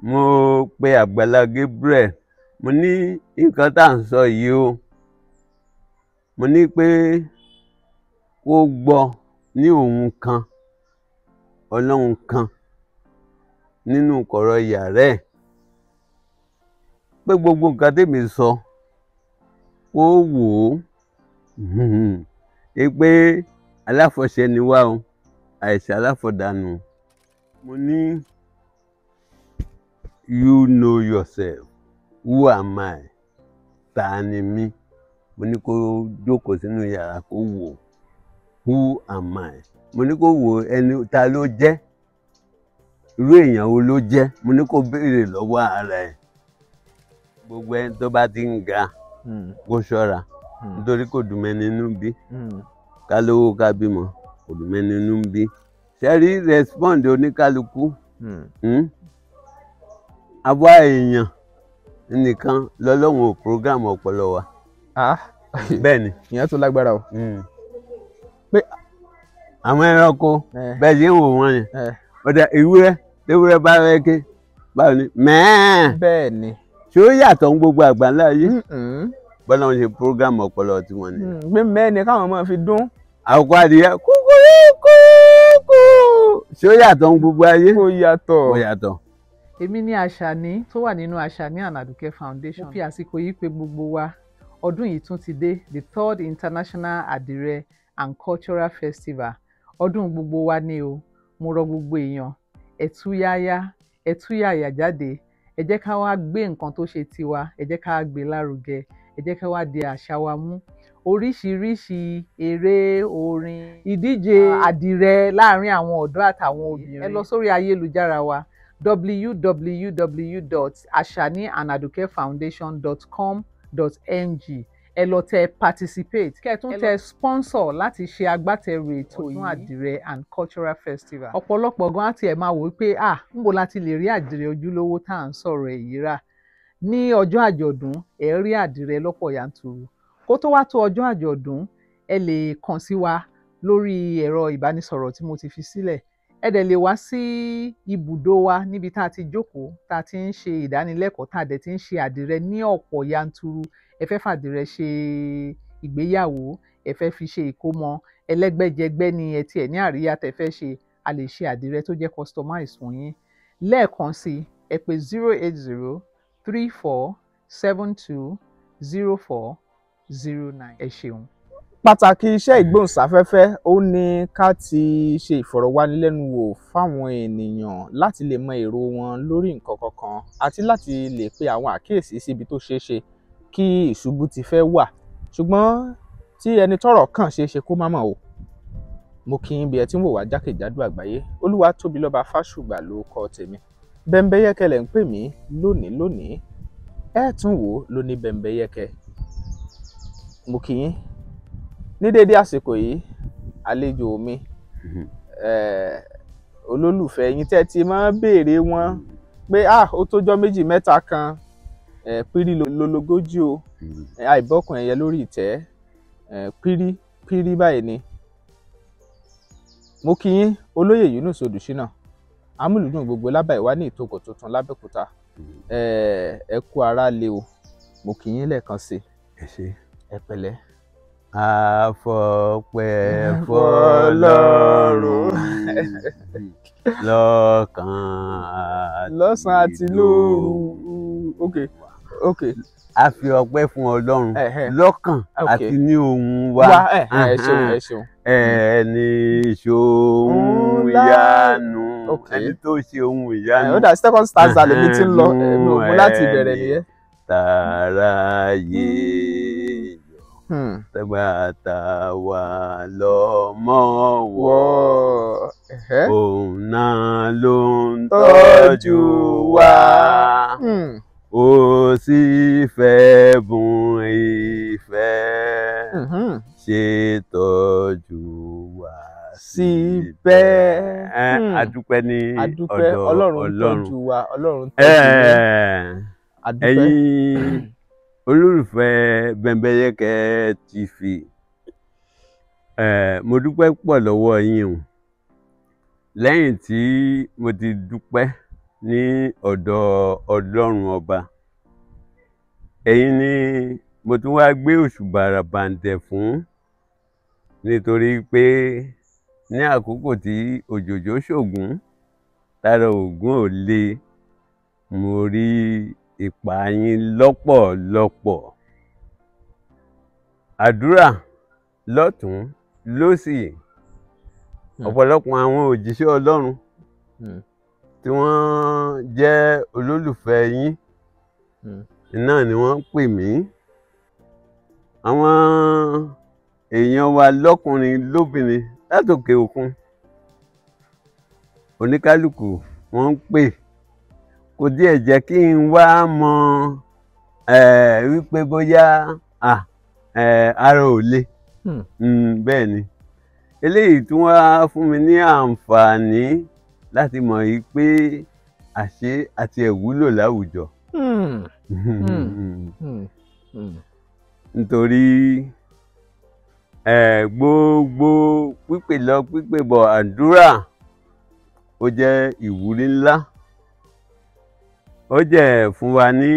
mo pe Àgbàlá Gabriel, mo ní nǹkan tá à ń sọ yìí o, mo ní pé kó gbọ́ ní òun kan Ọlọ́run kan nínú kọ̀rọ̀ yàrá ẹ̀, pé gbogbo nǹkan tèmi sọ kó wò ó pé aláfọ̀ṣẹ ni wá o, àìsàn aláfọ̀dànù. Mo ní you know yourself, who am I, ta ni mí. Mo ní kó jókòó sínú yàrá kó wò ó, who am I. Mo ní kó wò ó ẹni ta ló jẹ́, irú èèyàn wo ló jẹ́. Mo ní kó béèrè lọ́wọ́ ara ẹ̀. Gbogbo ẹni tó bá ti ń ga kó ṣọ́ra, nítorí kò dùn mẹ́ni inú bí. Ká lówó ká bímọ, kò dùn mẹ́ni inú bí. Ṣé rí respond oníkálukú? Àwa èèyàn nìkan lọ́lọ́run ò program ọpọlọ wa. Bẹ́ẹ̀ ni. Ìyẹn tó lágbára o. Pé àwọn ẹranko bẹ́ẹ̀ ṣe ń wò wọ́n yẹn, ọ̀dà ewúrẹ́ bá rẹ́kẹ́ báwo ni mẹ́ẹ̀. Bẹ́ẹ̀ ni. Ṣé ó yàtọ̀ ń gbogbo àgbáńlá yìí? Bọ́lá wọn ṣe program ọpọlọ tiwọn ni. Gbé mẹ́ẹ̀ ni káwọn máa fi dún. Àwòkọ́ adìyẹ kúkúrúkúkú. Ṣé ó yàtọ̀ ń gbogbo ayé? Kò yàtọ̀. Kò yàtọ̀. Èmi ní Àṣàní tó wà nínú Àṣàní and Àdùkẹ́ Foundation. Mo fi àsìkò yìí pè gbogbo wa, ọdún yìí tún ti dé, the 3rd International Àdìrẹ and Cultural Festival. Ọdún gbogbo wa ni o. Mo rọ gbogbo èèyàn, ẹ tú yáyà jáde, ẹ jẹ́ ká wá gbé nǹkan tó ṣe tiwa, ẹ jẹ́ ká wá gbé lárugẹ, ẹ jẹ́ ká wá di àṣà wa mú. Oríṣiríṣi eré, orin, ìdíje àdìrẹ láàárín àwọn ọ̀dọ́ àtàwọn obìnrin. Ẹ lọ sórí ayélujára wa www.asaniandadukẹfoundation.com.ng. ẹ lọ tẹ participate, kẹ́ ẹ tún tẹ sponsor láti ṣe agbátẹrù ètò ọdún àdìrẹ and cultural festival. Ọ̀pọ̀lọpọ̀ gan àti ẹ̀ máa wò pé níbo la ti lè rí àdìrẹ ojúlówó tá à ń sọ̀rọ̀ èyí rà. Ní ọjọ́ àjọ̀dún ẹ rí àdìrẹ lọ́pọ̀ yanturu. Kó tó wá tó ọjọ́ àjọ̀dún, ẹ lè kàn sí wa lórí ẹ̀rọ ìbánisọ̀rọ̀ tí mo ti fi sílẹ̀. Ẹ dẹ̀ lè wá sí ibùdó wa níbi tá a ti jókòó, tá a ti ń ṣe ìdánilẹ́kọ̀ọ́, tá a dẹ̀ ti ń ṣe àdìrẹ ní ọ̀pọ̀ yanturu. Ẹ fẹ́ fàdìrẹ ṣe ìgbéyàwó, ẹ fẹ́ fi ṣe ìkómọ, ẹlẹ́gbẹ́jẹgbẹ́ ni ẹ tiẹ̀ ní àríyá tẹ́ fẹ́ ṣe, a lè ṣe àdìrẹ tó jẹ́ customize fún yín. Lẹ́ẹ̀kan sí, ẹ pè 08034720409. Ẹ ṣeun. Pàtàkì iṣẹ́ ìgbóhùnsáfẹ́fẹ́ ó ní ká ti ṣe ìfọ̀rọ̀wánilẹ́nuwò fáwọn ènìyàn láti lè mọ èrò wọn lórí nǹkan kankan àti láti lè pe àwọn àkíyèsí síbi tó ṣeé ṣe kí ìṣubú ti fẹ́ wà, ṣùgbọ́n tí ẹni tọ́rọ̀ kàn ṣeé ṣe kó má mọ̀ o. Mo kí yín bí ẹ ti ń wò wá jákèjádò àgbáyé. Olúwatóbilọ́ba Fásùgbà ló kọ tèmi. Bẹ́mbẹ́yẹ́kẹ́ lẹ̀ ń pè mí lónìí, ẹ tún wò ó lóní bẹ́mbẹ́yẹ́kẹ́. Mo kí yín ní dédé àsìkò yìí, àlejò mi, olólùfẹ́ yín tẹ́ ti máa ń béèrè wọn pé ó tójọ́ méjì mẹ́ta kan, pírí lológójì o, àìbọ́kùn ẹ̀yẹ lórí ìtẹ́, pírí báyìí ni. Mo kí yín olóyè Yunus Odùṣínà, amúlùdùn gbogbo lábà ìwá ní Ìtòkò Tuntun l'Ábẹ́òkúta. Ẹ kú ara lé o. Mo kí yín lẹ́ẹ̀kan sí. Ẹ ṣé. Ẹ pẹ̀lẹ́. Àfọpẹ́ fọ́lọ́run lọ́sàn àti lóru. Okay. A fi ọpẹ́ fún Ọlọ́run lọ́kàn àti ní ohùn wa. Ẹ ṣeun. Ẹni ṣohun ìyanu, ẹni tó ṣe ohun ìyanu. Ó dà second stanza lèmi ti ń lọ, mo láti bẹ̀rẹ̀ nìyẹn. Tàráyé tẹ́gbàtà wà lọ́mọ wọ̀, òun náà ló ń tọ́jú wa, ó sì fẹ́ bùn ìfẹ́ ṣètọ́jú wa síbẹ̀. Adúpẹ́ ní ọ̀dọ̀ Ọlọ́run tọ́jú wa, Ọlọ́run tọ́jú wa. Ẹ̀yin olólùfẹ́ Bẹ́mbẹ́yẹ́kẹ́ TV, mo dúpẹ́ pọ̀ lọ́wọ́ yín o. Lẹ́yìn tí mo ti dúpẹ́ ní ọ̀dọ̀ Ọlọ́run ọba. Ẹ̀yin ni mo tún wá gbé òṣùbà ràbàǹtẹ̀ fún, nítorí pé ní àkókò tí òjòjò ṣògùn tára Ògún ò le, mo rí ipa yín lọ́pọ̀lọpọ̀. Àdúrà lọ́tùn lósì, ọ̀pọ̀lọpọ̀ àwọn òjíṣẹ́ Ọlọ́run tí wọ́n jẹ́ olólùfẹ́ yín náà ni wọ́n pè mí. Àwọn èèyàn wa lọ́kùnrin lóbìnrin látòkè òkun, oníkálùkù wọ́n ń pè. Kò díẹ̀ jẹ́ kí n wá mọ̀ wípé bóyá ara ò le. Bẹ́ẹ̀ ni, eléyìí tún wá fún mi ní àǹfààní láti mọ̀ yìí pé àṣé àti ẹ̀wúlò láwùjọ. Nítorí gbogbo pípè lọ pípè bọ̀ àdúrà ó jẹ́ ìwúrí ńlá. Ó jẹ́ fún wa ní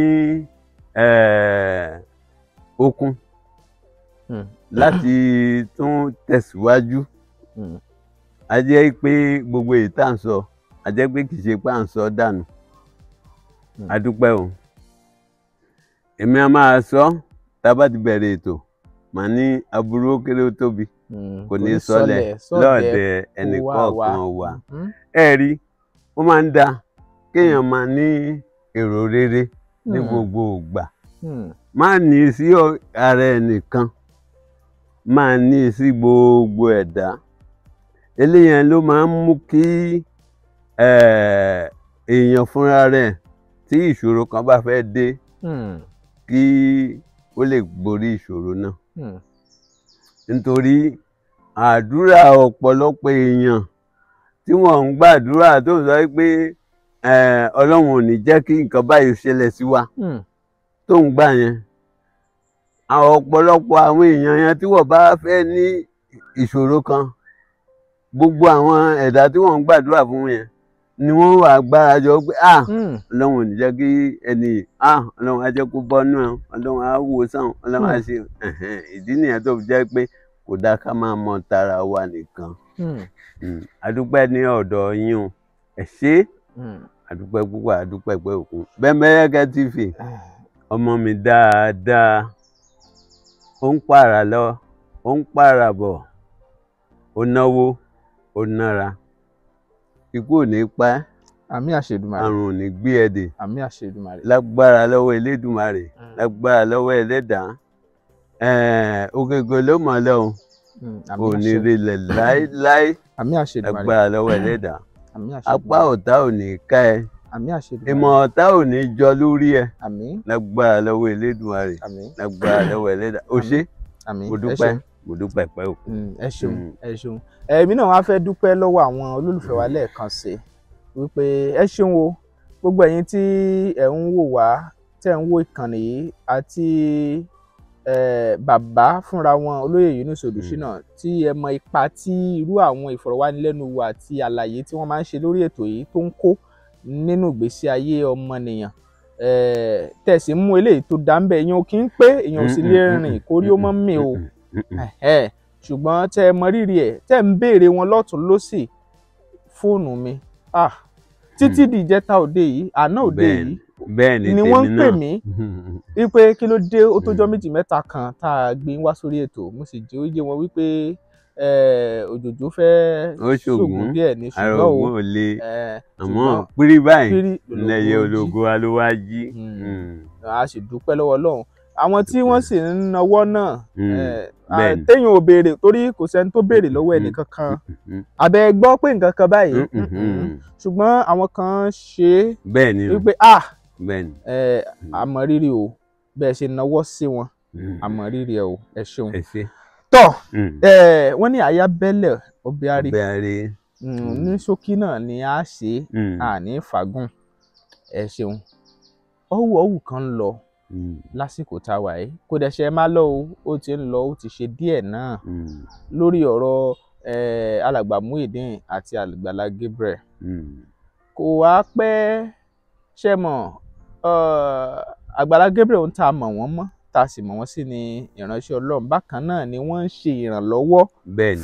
okun láti tún tẹ̀síwájú. A jẹ́ pé gbogbo èyí tá à ń sọ, a jẹ́ pé kìí ṣe pé à ń sọ dànù. A dúpẹ́ o. Èmi a máa sọ tá a bá ti bẹ̀rẹ̀ ètò, màá ní aburú ó kéré ó tóbi, kò ní sọlẹ̀ lọ́ọ̀dẹ̀ ẹnìkọ̀ọ̀kan wa. Ẹ rí, ó máa ń da kéèyàn máa ní èrò rere ní gbogbo ìgbà. Má ní sí ara ẹnìkan, máa ní sí gbogbo ẹ̀dá. Eléyẹn ló máa ń mú kí èèyàn fúnra rẹ̀ tí ìṣòro kan bá fẹ́ dé, kí ó lè borí ìṣòro náà. Nítorí àdúrà ọ̀pọ̀lọpọ̀ èèyàn tí wọ́n ń gbàdúrà tó ń sọ pé Ọlọ́run ò ní jẹ́ kí nǹkan báyìí ṣẹlẹ̀ sí wa, tó ń gbà yẹn. Ọ̀pọ̀lọpọ̀ àwọn èèyàn yẹn tí wọ́n bá fẹ́ ní ìṣòro kan, gbogbo àwọn ẹ̀dá tí wọ́n ń gbàdúrà fún yẹn ni wọ́n wà gbára jọ pé Ọlọ́run ò ní jẹ́ kí ẹni Ọlọ́run á jẹ́ kó bọ́nú ẹ̀, Ọlọ́run á wò sàn, Ọlọ́run á ṣe. Ìdí nìyẹn tó fi jẹ́ pé kò dáa ká máa mọ tara wa nìkan. A dúpẹ́ ní ọ̀dọ̀ yín o, ẹ ṣé. A dúpẹ́ púpọ̀, a dúpẹ́ pẹ́ òkun. Bẹ́mbẹ́yẹ́kẹ́ TV, ọmọ mi dáadáa, ó ń pààrà lọ, ó ń pààrà bọ̀, ó náwó, ó nára. Ikú ò ní pa ẹ́, àmì àṣẹdùmarè. Àrùn ò ní gbé ẹ dè, àmì àṣẹdùmarè. Lágbára lọ́wọ́ Elédùmarè, lágbára lọ́wọ́ Ẹlẹ́dàá. Ògègè ló mọ̀ lọ́hùn, ò ní relẹ̀ láéláé. Àmì àṣẹdùmarè. Lágbára lọ́wọ́ Ẹlẹ́dàá. Àmì àṣẹdùmarè. Apá ọ̀tá ò ní ká ẹ, àmì àṣẹdùmarè. ìmọ̀ ọ̀tá ò ní jọ lórí ẹ. Àmì. Lágbára lọ́wọ́ Elédùmarè, àmì. lágbára lọ́wọ́ Ẹlẹ́dàá. O ṣé, àmì. mo dúpẹ́, mo dúpẹ́ pẹ́ òkun. Ẹ ṣeun, ẹ ṣeun. Èmi náà wá fẹ́ dúpẹ́ lọ́wọ́ àwọn olólùfẹ́ wa lẹ́ẹ̀kan sí wípé ẹ ṣeun o, gbogbo ẹ̀yin tí ẹ ń wò wá, tẹ́ ń wò ìkànnì yìí, àti bàbá fúnra wọn olóyè Yunus Odùṣínà, tí ẹ mọ ipa tí irú àwọn ìfọ̀rọ̀wánilẹ́nuwò àti àlàyé tí wọ́n máa ń ṣe lórí ètò yìí tó ń kó nínú ìgbésí ayé ọmọnìyàn. Tẹ̀sí mú eléyìí tó dá ń bẹ̀, èèyàn ò kí ń pé èèyàn ò sì lè rìn kórí ó mọ́ mi o. Ṣùgbọ́n tẹ́ ẹ mọ rírì ẹ̀, tẹ́ ń béèrè wọn lọ́tún lósì. Fóònù mi títí di ìjẹta òde yìí, àná òde yìí ni wọ́n ń pè mí wípé kí ló dé, ó tójọ́ méjì mẹ́ta kan tá a gbé wá sórí ètò. Mo sì jẹ́ ó yé wọn wípé òjòjò fẹ́ ṣògùn díẹ̀ ní, ṣùgbọ́n Ògún ò le, àmọ́ pírí báyìí lẹ́yẹ ológo wa ló wá jí. A sì dúpẹ́ lọ́wọ́ Ọlọ́run. Àwọn tí wọ́n sì ń nawọ́ náà, téèyàn ò béèrè, torí kò sẹ́ni tó béèrè lọ́wọ́ ẹnìkankan. Àbẹ̀ gbọ́ pé nǹkan kan báyìí, ṣùgbọ́n àwọn kan ṣe é wípé àmọ́ rírì o, bẹ́ẹ̀ ṣe nawọ́ sí wọn, àmọ́ rírì ẹ o, ẹ ṣeun. Tọ́ wọ́n ní àyà bẹ́lẹ̀ ọbẹ̀ àrí, ní ṣókí náà ni a ṣe àní fàgùn. Ẹ ṣeun. Ọ̀wù kan ń lọ lásìkò tá a wà yìí, kò dẹ̀ ṣe má lọ o, ó ti ń lọ, ó ti ṣe díẹ̀ náà lórí ọ̀rọ̀ alàgbà Muyideen àti Àgbàlá Gabriel. Kò wá pẹ́ ṣe mọ̀ Àgbàlá Gabriel ń ta mọ̀ wọ́n mọ́ tá a sì mọ̀ wọ́n sí ni ìránṣẹ́ Ọlọ́run. Bákan náà ni wọ́n ń ṣe ìrànlọ́wọ́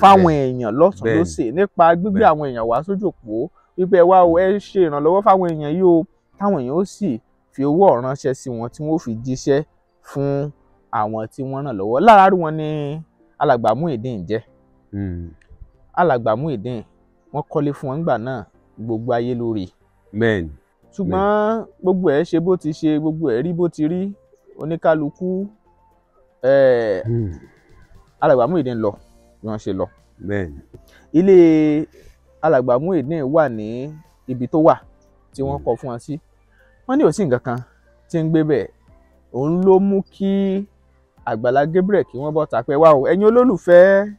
fáwọn èèyàn lọ́tùn lósì nípa gbígbé àwọn èèyàn wá sójú òpó wípé ẹ wá o, ẹ ṣe ìrànlọ́wọ́ fáwọn èèyàn yìí o, táwọn èèyàn ó sì fi owó ránṣẹ́ sí wọn tí wọ́n ó fi jíṣẹ́ fún àwọn tí wọ́n ràn lọ́wọ́. Lára wọn ni alàgbà Muyideen jẹ́. Alàgbà Muyideen wọ́n kọ́lé fún wọn nígbà náà, gbogbo ayé lórí. Ṣùgbọ́n gbogbo ẹ̀ ṣe bó ti ṣe, gbogbo ẹ̀ rí bó ti rí, oníkálukú alàgbà Muyideen lọ bí wọ́n ṣe lọ. Ilé alàgbà Muyideen wà ní ibi tó wà tí wọ́n kọ́ fún wọn sí. Wọ́n ní ò sí nǹkan kan tí ń gbé bẹ́ẹ̀. Òun ló mú kí Àgbàlá Gabriel kí wọ́n bọ́ ta pé wá o, ẹ̀yin olólùfẹ́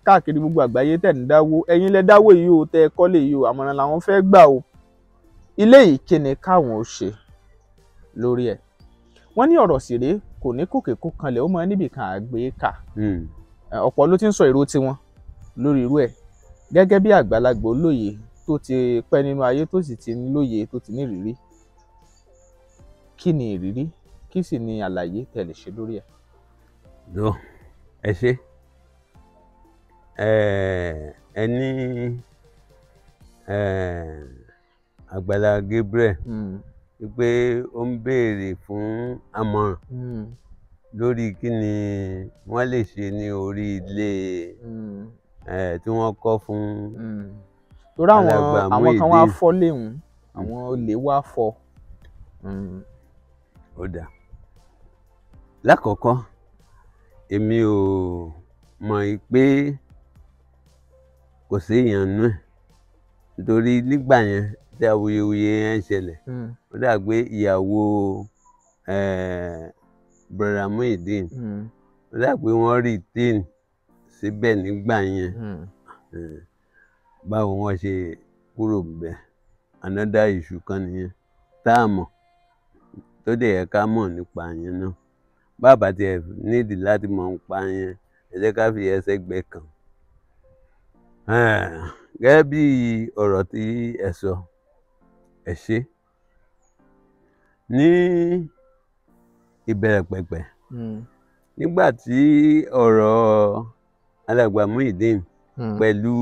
káàkiri gbogbo àgbáyé tẹ̀ ń dáwó, ẹ̀yin lẹ dáwó yìí o, tẹ kọ́lé yìí o, àmọ̀ràn làwọn fẹ́ gbà o. Ilé yìí kí ni káwọn ó ṣe lórí ẹ̀? Wọ́n ní ọ̀rọ̀ sì rèé, kò ní kòkè kó kanlẹ̀, ó máa níbì kan àgbé kà. Ọ̀pọ̀ ló ti ń sọ èrò tiwọn lórí irú ẹ̀. Gẹ́gẹ́ bí àgbàlagbà olóye tó ti pẹ́ nínú ayé tó sì ti ń lóye tó ti ní ìrírí. Kí ni ìrírí? Kí sì ni àlàyé tẹ́ lè ṣe lórí ẹ̀? Ẹ ṣé. Ẹni Àgbàlá Gabriel wípé ó ń béèrè fún àmọ̀ràn lórí kí ni wọ́n lè ṣe ní orí ilé tí wọ́n kọ́ fún torí àwọn kan wá fọ́ léhùn, àwọn olè wá fọ́. Ó dáa. Lákọ̀ọ́kọ́ èmi ò mọ̀ pé kò séèyàn nú ẹ̀ nítorí nígbà yẹn tí awuyewuye yẹn ṣẹlẹ̀ ó dà pé ìyàwó Brother Muyideen ó dà pé wọ́n retain síbẹ̀ nígbà yẹn. Báwo wọ́n ṣe kúrò bẹ́ẹ̀ another issue kan nìyẹn tá a mọ̀ tó dẹ̀ yẹ ká mọ̀ nípa yẹn náà. Bàbá tiẹ̀ nídìí láti mọ̀ nípa yẹn, ẹ jẹ́ ká fi ẹsẹ̀ gbẹ́ kan. Gẹ́gẹ́ bí ọ̀rọ̀ tí ẹ sọ, ẹ ṣé. Ní ìbẹ̀rẹ̀ pẹ̀pẹ̀ nígbà tí ọ̀rọ̀ alàgbà Muyideen pẹ̀lú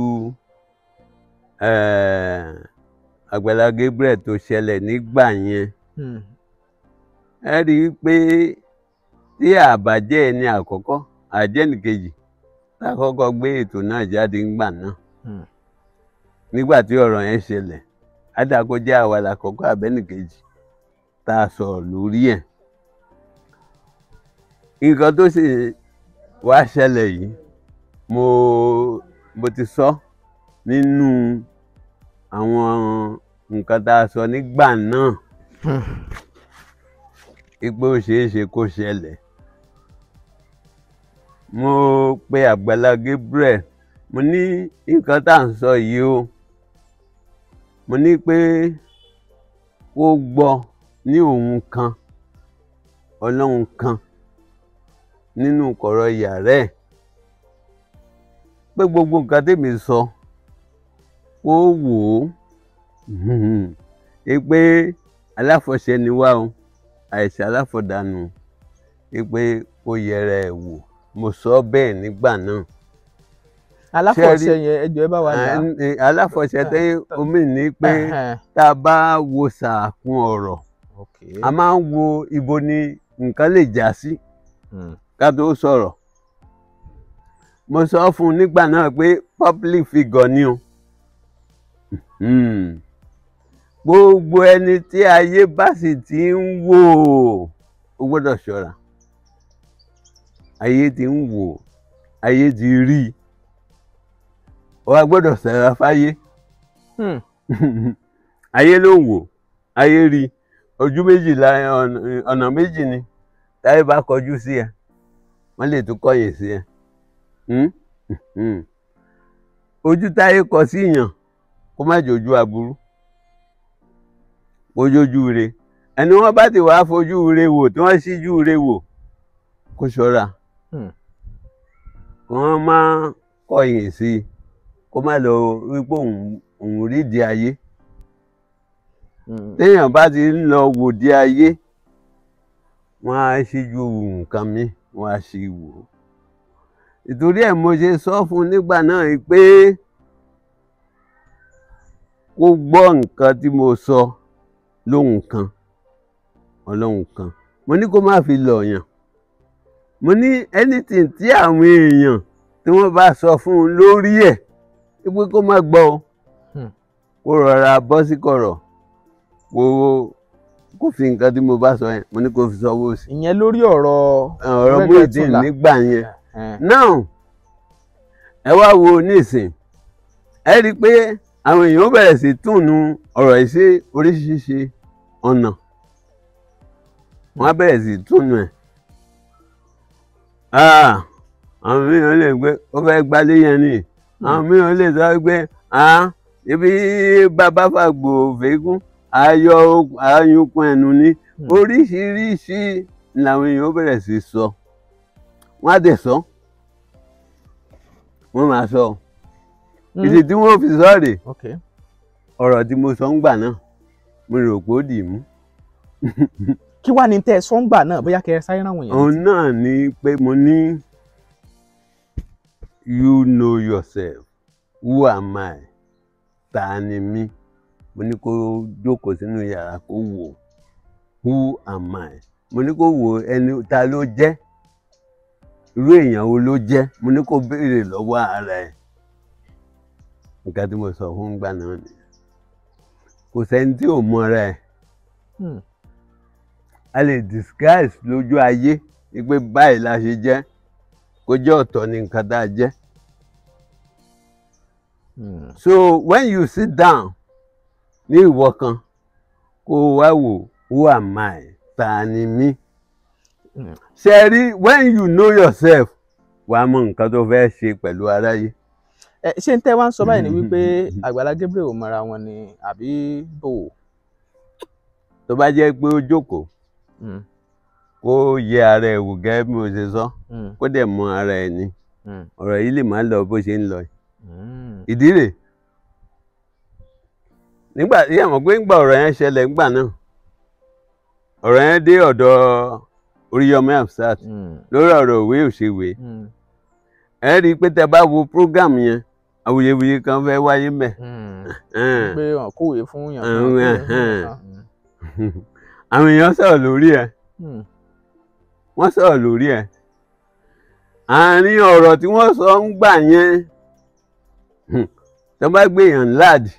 Àgbàlá Gabriel tó ṣẹlẹ̀ nígbà yẹn, ẹ rí i pé tí àbájẹ́ ẹni àkọ́kọ́ àjẹ́nìkejì tá a kọ́kọ́ gbé ètò náà jáde ńgbà náà nígbà tí ọ̀rọ̀ yẹn ṣẹlẹ̀, àdàkọ jẹ́ àwa làkọ́kọ́ àbẹ́nìkejì tá a sọ̀rọ̀ lórí ẹ̀. Nǹkan tó sì wá ṣẹlẹ̀ yìí mo ti sọ nínú àwọn nǹkan tá a sọ nígbà náà pé ó ṣeé ṣe kó ṣẹlẹ̀. Mo pe Àgbàlá Gabriel, mo ní nǹkan tá à ń sọ yìí o, mo ní pé kó gbọ́ ní òun kan Ọlọ́run kan nínú kọ̀rọ̀ yàrá ẹ̀ pé gbogbo nǹkan tèmi sọ kó wò ó pé aláfọ̀ṣẹ ni wá o, àìsàn aláfọ̀dànù pé kó yẹra ẹ̀ wò. Mo sọ bẹ́ẹ̀ nígbà náà. Aláfọ̀ṣẹ yẹn ẹ jọ̀ọ́ ẹ bá wa yà. Aláfọ̀ṣẹ tẹ́ omi ní pé tá a bá wo sàkún ọ̀rọ̀ a máa ń wo ibo ni nǹkan lè já sí ká tó sọ̀rọ̀. Mo sọ fún un nígbà náà pé public figure ni o. Gbogbo ẹni tí ayé bá sì ti ń wò ó gbọ́dọ̀ ṣọ́ra. Ayé ti ń wò, ayé ti rí, ó wá gbọ́dọ̀ ṣọ́ra fáyé. Ayé ló ń wò, ayé rí, ojú méjì ọ̀nà méjì ni táyé bá kọjú sí ẹ wọ́n lè tún kọ̀yìn sí ẹ. Ojú táyé kọ sí yàn kó má jojú aburú, kó jójú re. Ẹni wọ́n bá ti wá fojú re wò tí wọ́n ṣíjú re wò kó ṣọ́ra. Kó wọ́n má kọ̀yìn sí i, kó má lọ wípé òun rídìí ayé. téèyàn bá ti ń lọ wòde ayé wọ́n á ṣíjú nǹkan mi wọ́n á ṣì wò ó. Ìtorí ẹ̀ mo ṣe sọ fún nígbà náà pé kó gbọ́ nǹkan tí mo sọ lóhùn kan ọlọ́hun kan. Mo ní kó má fi lọ̀yàn. Mo ní anything tí àwọn èèyàn tí wọ́n bá sọ fún un lórí ẹ̀ pé kó má gbọ́ o. Kó rọra bọ́ sí kọ̀rọ̀ kó fi nǹkan tí mo bá sọ yẹn mo ní kó fi sọ́wọ́ sí. Ìyẹn lórí ọ̀rọ̀ Muyideen nígbà yẹn. Now ẹ wá wo nísìn ẹ rí i pé àwọn èèyàn bẹ̀rẹ̀ sí túnú ọ̀rọ̀ yìí sí oríṣiríṣi ọ̀nà. Wọ́n á bẹ̀rẹ̀ sí túnú ẹ̀. Àwọn mìíràn lè gbé ó fẹ́ gbálé yẹn ni. Àwọn mìíràn lè sọ pé ibi bàbá fàgbò fẹ́gún ayọ̀kun ẹnu ní. Oríṣiríṣi làwọn èèyàn bẹ̀rẹ̀ sí sọ. Wọ́n á dẹ̀ sọ. Wọ́n máa sọ. Ìdí tí wọ́n fi sọ rèé. Ọ̀rọ̀ tí mo sọ ń gbà náà mo rò pé ó dì mú. Kí wá ní tẹ́ ẹ sọ ń gbà náà bóyá kẹ́ ẹ sáré ráwọn èèyàn. Òun náà ni pé mo ní you know yourself, who am I, ta ni mí. Mo ní kó jókòó sínú yàrá kó wò who am I. Mo ní kó wò ẹni ta ló jẹ́, irú èèyàn wo ló jẹ́. Mo ní kó béèrè lọ́wọ́ ara ẹ̀. Nǹkan tí mo sọ fún gbà náà ni kò sẹ́ni tí ò mọra ẹ̀. A lè disguise lójú ayé pé báyìí la ṣe jẹ́ kó jẹ́ ọ̀tọ̀ ní nǹkan tá a jẹ́. So when you sit down ní ìwọ kan kó wá wò who am I, ta ni mí. Ṣé rí when you know yourself wàá mọ nǹkan tó fẹ́ ṣe pẹ̀lú aráyé. Ṣé n tẹ́ wá ń sọ báyìí ni wípé Àgbàlá Gabriel ò mọra wọn ni àbí bò? Tó bá jẹ́ pé ó jókòó kó yẹ ara ẹ̀ wò gẹ́gẹ́ bí mo ṣe sọ kó dẹ̀ mọ ara ẹ̀ ni ọ̀rọ̀ yìí lè má lọ bó ṣe ń lọ. Ìdí rẹ̀ nígbà tí ẹ mọ̀ pé ńgbà ọ̀rọ̀ yẹn ṣẹlẹ̀ ńgbà náà ọ̀rọ̀ yẹn dé ọ̀dọ̀ Oríyọmí Hamzat lórí ọ̀rọ̀ òwe òṣèwé. Ẹ rí i pé tẹ bá wo program yẹn awuyewuye kan fẹ́ wáyé mẹ́. Pé wọn kòwé fún yàn. Àwọn èèyàn sọ̀rọ̀ lórí ẹ̀. Wọ́n sọ̀rọ̀ lórí ẹ̀. Àárín ọ̀rọ̀ tí wọ́n sọ ń gbà yẹn tó bá gbé èèyàn láàdì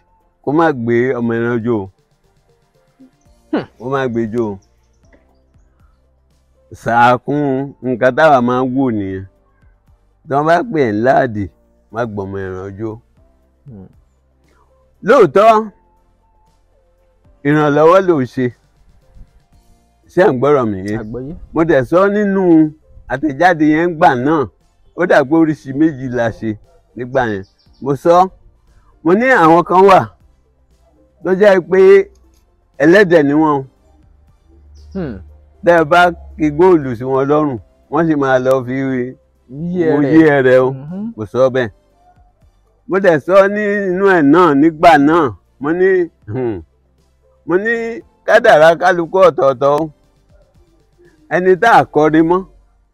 kó má gbé ọmọ ẹran jó kó má gbé jó. Sàákún nǹkan táwa máa ń wò nìyẹn. Tí wọ́n bá pè ẹ́ láàdì má gbọ́mọ ẹran jó. Lóòótọ́ ìrànlọ́wọ́ ló ṣe. Ṣé à ń gbọ́rọ̀ mi yẹn? Mo dẹ̀ sọ nínú àtẹ̀jáde yẹn gbà náà ó dà pé oríṣi méjì la ṣe nígbà yẹn. Mo sọ mo ní àwọn kan wà tó jẹ́ pé ẹlẹ́dẹ̀ ni wọ́n. Tẹ́ ẹ bá kí góòlù sí wọn lọ́rùn wọ́n sì máa lọ fi yí ẹrẹ̀ o. Mo sọ bẹ́ẹ̀. Mo dẹ̀ sọ nínú ẹ̀ náà nígbà náà mo ní kádàrá kálukú ọ̀tọ̀ọ̀tọ̀ ẹni tá a kọrí mọ́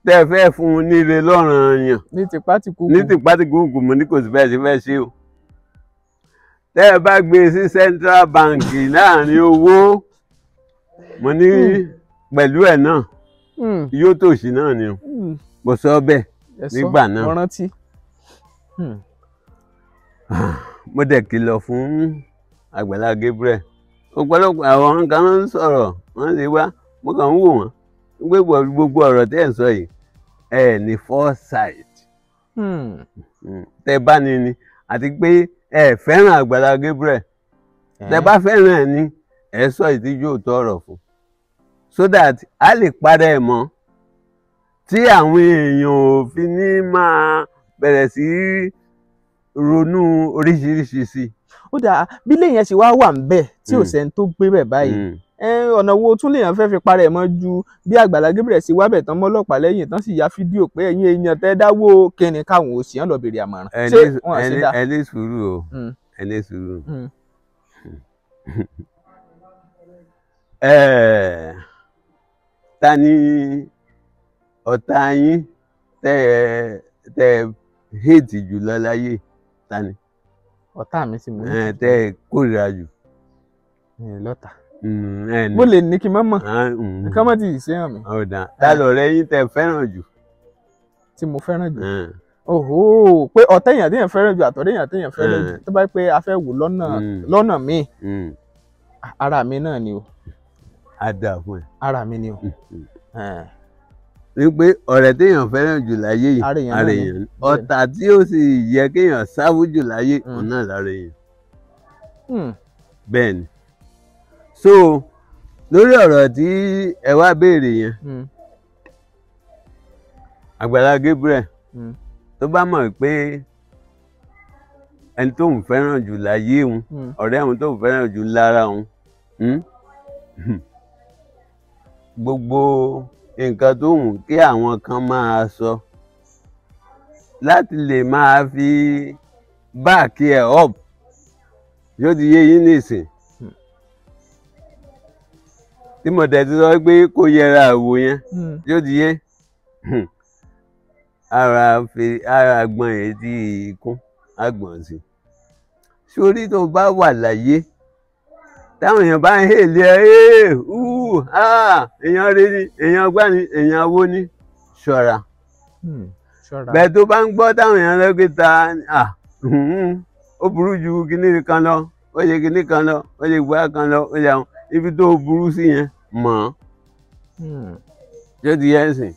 tẹ́ ẹ fẹ́ fún un níre lọ́ranyàn ní tìpátìkúùkù mo ní kò sí bẹ́ẹ̀ sí fẹ́ ṣe o. Tẹ́ ẹ bá gbé sí Central Bank láàrin owó mo ní pẹ̀lú ẹ̀ náà yóò tòṣì náà ni o. Mo sọ bẹ́ẹ̀ nígbà náà. Mo dẹ̀ kìlọ̀ fún Àgbàlá Gabriel. Ọ̀pọ̀lọpọ̀ àwọn kan ń sọ̀rọ̀ wọ́n lè wá mo kàn ń wò wọ́n pé gbogbo ọ̀rọ̀ tẹ́ ẹ̀ ń sọ yìí ẹ ní foresight. Tẹ́ bá ní ni àti pé ẹ fẹ́ràn Àgbàlá Gabriel. Tẹ́ bá fẹ́ràn ẹ̀ ní ẹ sọ ìtìjú òótọ́ ọ̀rọ̀ fún so that a lè padà ẹ̀ mọ́ tí àwọn èèyàn ò fi ní máa bẹ̀rẹ̀ sí ronú oríṣiríṣi sí. Ó dáa bí lẹ́yìn ẹ̀ sì wá wà ń bẹ̀ tí ò sẹ́ni tó gbé bẹ̀ báyìí ọ̀nà wo tún lèèyàn fẹ́ fi para ẹ̀ mọ́ ju bí Àgbàlá Gabriel sì wá bẹ̀ tán mọ́lọ́pàá lẹ́yìn tán sì ya fídíò pé ẹ̀yin èèyàn tẹ́ dáwó kíni káwọn ò sì hàn lọ bèrè àmọ̀ràn. Ṣé wọ́n ṣe dá? Ẹ ní sùúrù o ẹ ní sùúrù. ta ni ọ̀tá yín tẹ́ hate jùlọ láyé? Ta ni? ọ̀tá mi tí mo ní. Tẹ́ kórìíra jù. Lọ́tà. Mo lè ní kí n má mọ̀. Nǹkan mọ̀ tí ì ṣe hàn mí. Ọ̀dà. Ta lọ̀rẹ́ yín tẹ́ fẹ́ràn jù? Tí mo fẹ́ràn jù. Òhò, pé ọ̀tá èèyàn téèyàn fẹ́ràn jù àtọ̀rẹ́ èèyàn téèyàn fẹ́ràn jù. Tó bá pé a fẹ́ wò lọ́nà míì. Ara mi náà ni o. A dà fún ẹ. Ara mi ni o. Wípé ọ̀rẹ́ téèyàn fẹ́ràn jù láyé yìí, ara èèyàn. Ọ̀tá tí ó sì yẹ kéèyàn sáfù jù láyé, òun náà lára èèyàn. Bẹ́ẹ̀ ni. So lórí ọ̀rọ̀ tí ẹ wá béèrè yẹn, Àgbàlá Gabriel tó bá mọ̀ pé ẹni tó ń fẹ́ràn jù láyé òun, ọ̀rẹ́ òun tó ń fẹ́ràn jù lára òun, gbogbo nǹkan tó wù kí àwọn kan máa sọ láti lè máa fi báàkì ẹ̀ up, yóò ti yé yín nìsín. Tí mo dẹ̀ ti sọ pé kó yẹra àwò yẹn, yóò ti yé. Ara gbọ́n èyí tí ikún àgbọ̀n sí. Sórí tó bá wà láyé, táwọn èèyàn bá ń hèlè èèyàn rí ni, èèyàn gbá ni, èèyàn wó ni, ṣọ́ra. Bẹ́ẹ̀ tó bá ń gbọ́ táwọn èèyàn lọ́gbẹ́ta ó burú ju kinní kan lọ, ó ṣe kinní kan lọ, ó ṣe gbá kan lọ, ó ṣe àwọn ibi tó burú sí yẹn mọ̀. Yóò ti yẹ ẹ̀sìn.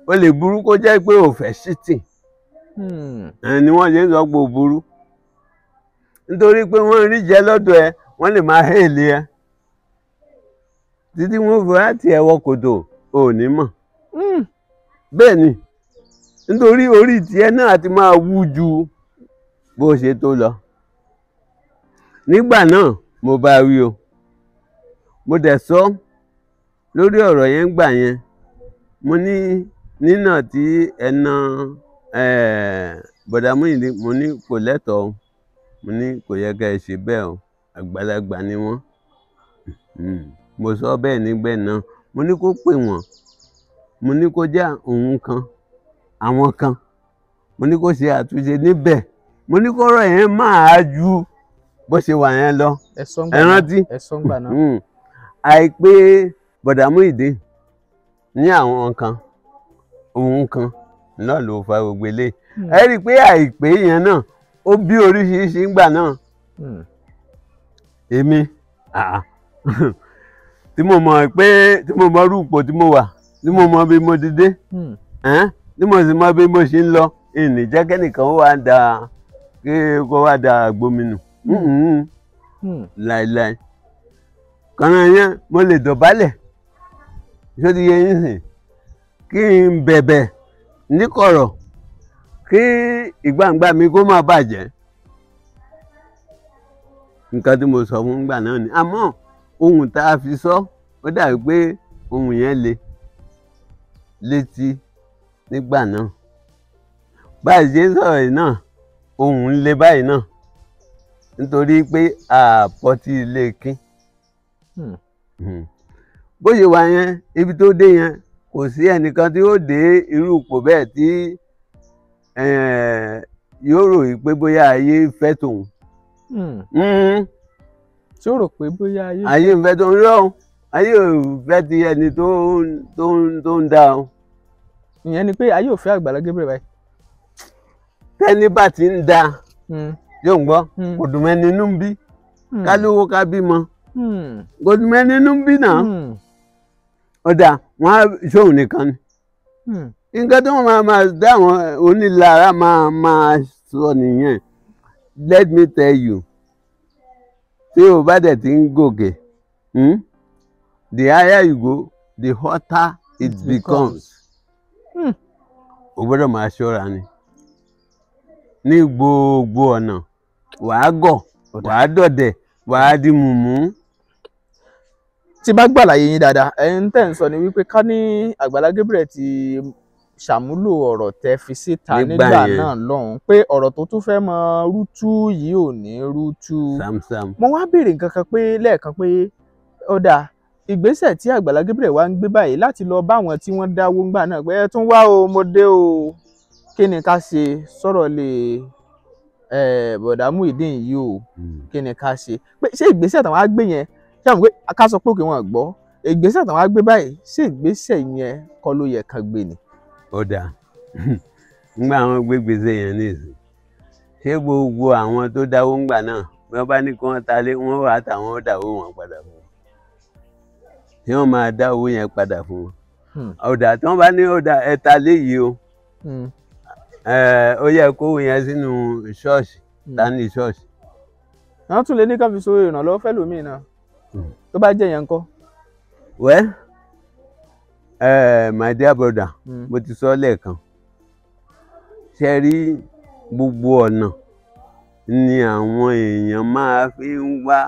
Ó lè burú kó jẹ́ pé ò fẹ́ ṣítì. Ni wọ́n ṣe ń sọ pé ò burú. Nítorí pé wọ́n rí jẹ lọ́dọ̀ ẹ, wọ́n lè máa hèlè ẹ. Títí wọ́n fi láti ẹwọ kòtò ò ní mọ̀. Bẹ́ẹ̀ ni. Nítorí orí tiẹ̀ náà ti máa wú ju bó ṣe tó lọ. Nígbà náà mo bá wí o. Mo dẹ̀ sọ lórí ọ̀rọ̀ yẹn gbà yẹn. Mo ní nínà tí ẹ̀nà Bọ̀dá Muyideen, mo ní kò lẹ́tọ̀ọ́. Mo ní kò yẹ ká ẹ ṣe bẹ́ẹ̀ o, àgbàlagbà ni wọ́n. Mo sọ bẹ́ẹ̀ nígbẹ̀ náà. Mo ní kó pè wọ́n. Mo ní kó jẹ́ òun kan, àwọn kan. Mo ní kó ṣe àtúnṣe níbẹ̀. Mo ní kó ọ̀rọ̀ yẹn máa ju bó ṣe wà yẹn lọ. Ẹ rántí? Àìpé Bọ̀dá Muyideen ní àwọn kan, òun kan náà ló fa gbogbo eléyìí. Ẹ rí i pé àìpé yẹn náà ó bí oríṣiríṣi ńgbà náà. Èmi tí mo mọ̀ pé tí mo mọ̀ rúpò tí mo wà, tí mo mọ̀ bí mo ti dé, tí mo sì mọ̀ bí mo ṣe ń lọ, ìní jẹ́ kẹ́nìkan kó wá da gbóminù. Láìláì. Kànáà yẹn mo lè dọ̀bálẹ̀. Ṣó ti yẹ yín sìn? Kí n bẹ̀bẹ̀ níkọ̀rọ̀ kí ìgbàǹgbà mi kó má bàjẹ́. Nǹkan tí mo sọ fún ìgbà náà ni. Àmọ́ ohun tá a fi sọ, ó dàbí pé ohun yẹn le létí nígbà náà. Báyìí ṣe ń sọ̀rọ̀ yìí náà, ohun ń le báyìí náà. Nítorí pé àpótí ilé kín. Bó ṣe wà yẹn, ibi tó dé yẹn, kò sí ẹnìkan tí ó dé irú ipò bẹ́ẹ̀ tí yóò rò pé bóyá ayé fẹ́ tòun. Tí ó rò pé bóyá ayé ń fẹ́ tòun rọ̀, ayé ò fẹ́ ti ẹni tó ń dá o. Ìyẹn ni pé ayé ò fẹ́ Àgbàlá Gabriel báyìí. Tẹ́ni bá ti ń da yóò ń gbọ́, kò dùn mẹ́ni inú ń bí, ká lówó ká bímọ, kò dùn mẹ́ni inú ń bí náà. Ọ̀dà wọn á ṣóhun nìkan ni. Nǹkan tó máa dá àwọn onílára máa sọ nìyẹn. Let me tell you, tí o bá dẹ̀ ti ń gòkè, the higher you go, the hotter it becomes. O gbọ́dọ̀ máa ṣọ́ra ni. Ní gbogbo ọ̀nà, wàá gọ̀, wàá dọ̀dẹ̀, wàá di mùmú. Tí bá gbàlàyé yín dáadáa, ẹ̀yin tẹ́ ń sọ ni wípé ká ní Àgbàlá Gabriel ti ṣàmúlò ọ̀rọ̀ tẹ́ fi síta nígbà náà lọ́hùn, pé ọ̀rọ̀ tó tún fẹ́ mọ rútú yìí ò ní rútú. Samsam. Mo wá béèrè nǹkan kan pé lẹ́ẹ̀kan pé ó dáa, ìgbésẹ̀ tí Àgbàlá Gabriel wá ń gbé báyìí láti lọ bá àwọn tí wọ́n dáwó ńgbà náà pé ẹ tún wá o mo dé o, kí ni ká ṣe sọ̀rọ̀ lè bọ̀dá Muyideen yìí o, kí ni ká ṣe pé ṣé ìgbésẹ̀ táwọn á gbé yẹn ṣé àwọn pé ká sọ pé òkè wọn gbọ́ ìgbésẹ̀ táwọn á gbé báyìí ṣé ìgbésẹ̀ yẹn kọ́ ló yẹ kán gbé ni. ó dáa ńgbà àwọn gbégbèsè yẹn nìsín ṣé gbogbo àwọn tó dáwó ńgbà náà bí wọ́n bá ní kí wọ́n ta lé wọ́n wà táwọn dáwó wọn padà fún wọn tí wọ́n máa dá owó yẹn padà fún wọn. ọ̀dà tí wọ́n bá ní ọ̀dà ẹ̀ta léyìí o ó yẹ kó yẹn sínú ṣọ́ọ̀ṣì ta ní ṣọ́ọ̀ṣì. àwọn tún lè ní ká fi so ìrànlọ́wọ́ fẹ́lòmíì náà tó bá jẹ́ yẹn ńkọ́. well my dear brother mo ti sọ lẹ́ẹ̀kan ṣe rí gbogbo ọ̀nà ni àwọn èèyàn máa fi ń wá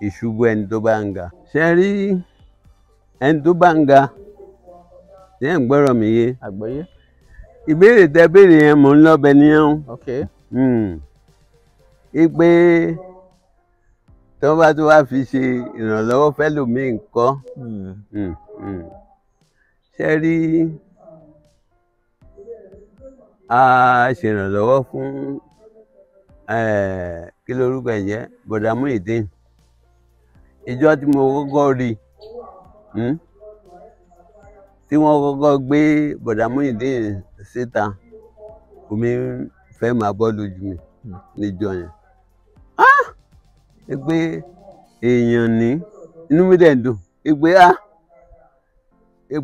ìṣubú ẹni tó bá ń ga. ṣe rí ẹni tó bá ń ga ṣe ń gbọ́rọ̀ mi yé. àgbọ́yé. ìbéèrè tẹ béèrè yẹn mò ń lọ́bẹ̀ níyàn. okay. ipe tí wọ́n bá tó wá fi ṣe ìrànlọ́wọ́ fẹ́lòmíì ńkọ́. ṣe rí a ṣèrànlọ́wọ́ fún kí lorúkọ ẹ̀ jẹ́ bọ̀dá Muyideen ìjọ tí mo kọ́kọ́ rí tí wọ́n kọ́kọ́ gbé bọ̀dá Muyideen síta omi fẹ́ máa bọ́ lójú mi níjọ yẹn pé èèyàn ní inú mi dẹ̀ dùn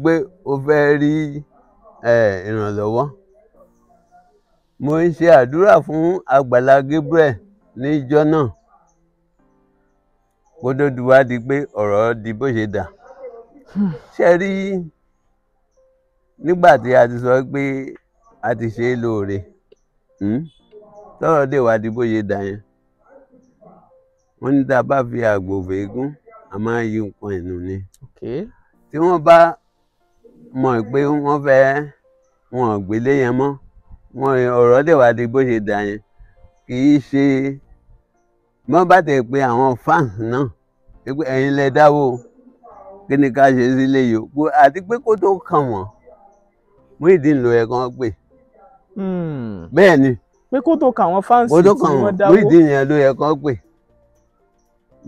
pé o fẹ́ rí ìrànlọ́wọ́. mo ń ṣe àdúrà fún Àgbàlá Gabriel níjọ́ náà kó tó di wá di pé ọ̀rọ̀ di bó ṣe dà. ṣe rí nígbà tí a ti sọ pé a ti ṣe é lóore tọ́rọ̀ dé wá di bó ṣe dà yẹn wọ́n ní tá a bá fi àgbò fèégún a máa yí nǹkan ẹ̀nu ni. tí wọ́n bá mọ̀ pé wọ́n fẹ́ wọn gbélé yẹn mọ́ wọn ọ̀rọ̀ dẹ̀ wá di bó ṣe dà yẹn kì í ṣe wọ́n bá tẹ̀ pé àwọn fans náà pé ẹ̀yin lẹ dáwó kí ni ká ṣe sílé yòókù àti pé kó tó kàn wọ́n Muyideen ló yẹ kán pè. bẹ́ẹ̀ ni pé kó tó kàn wọ́n fans tí wọ́n dáwó Muyideen yẹn ló yẹ kán pè.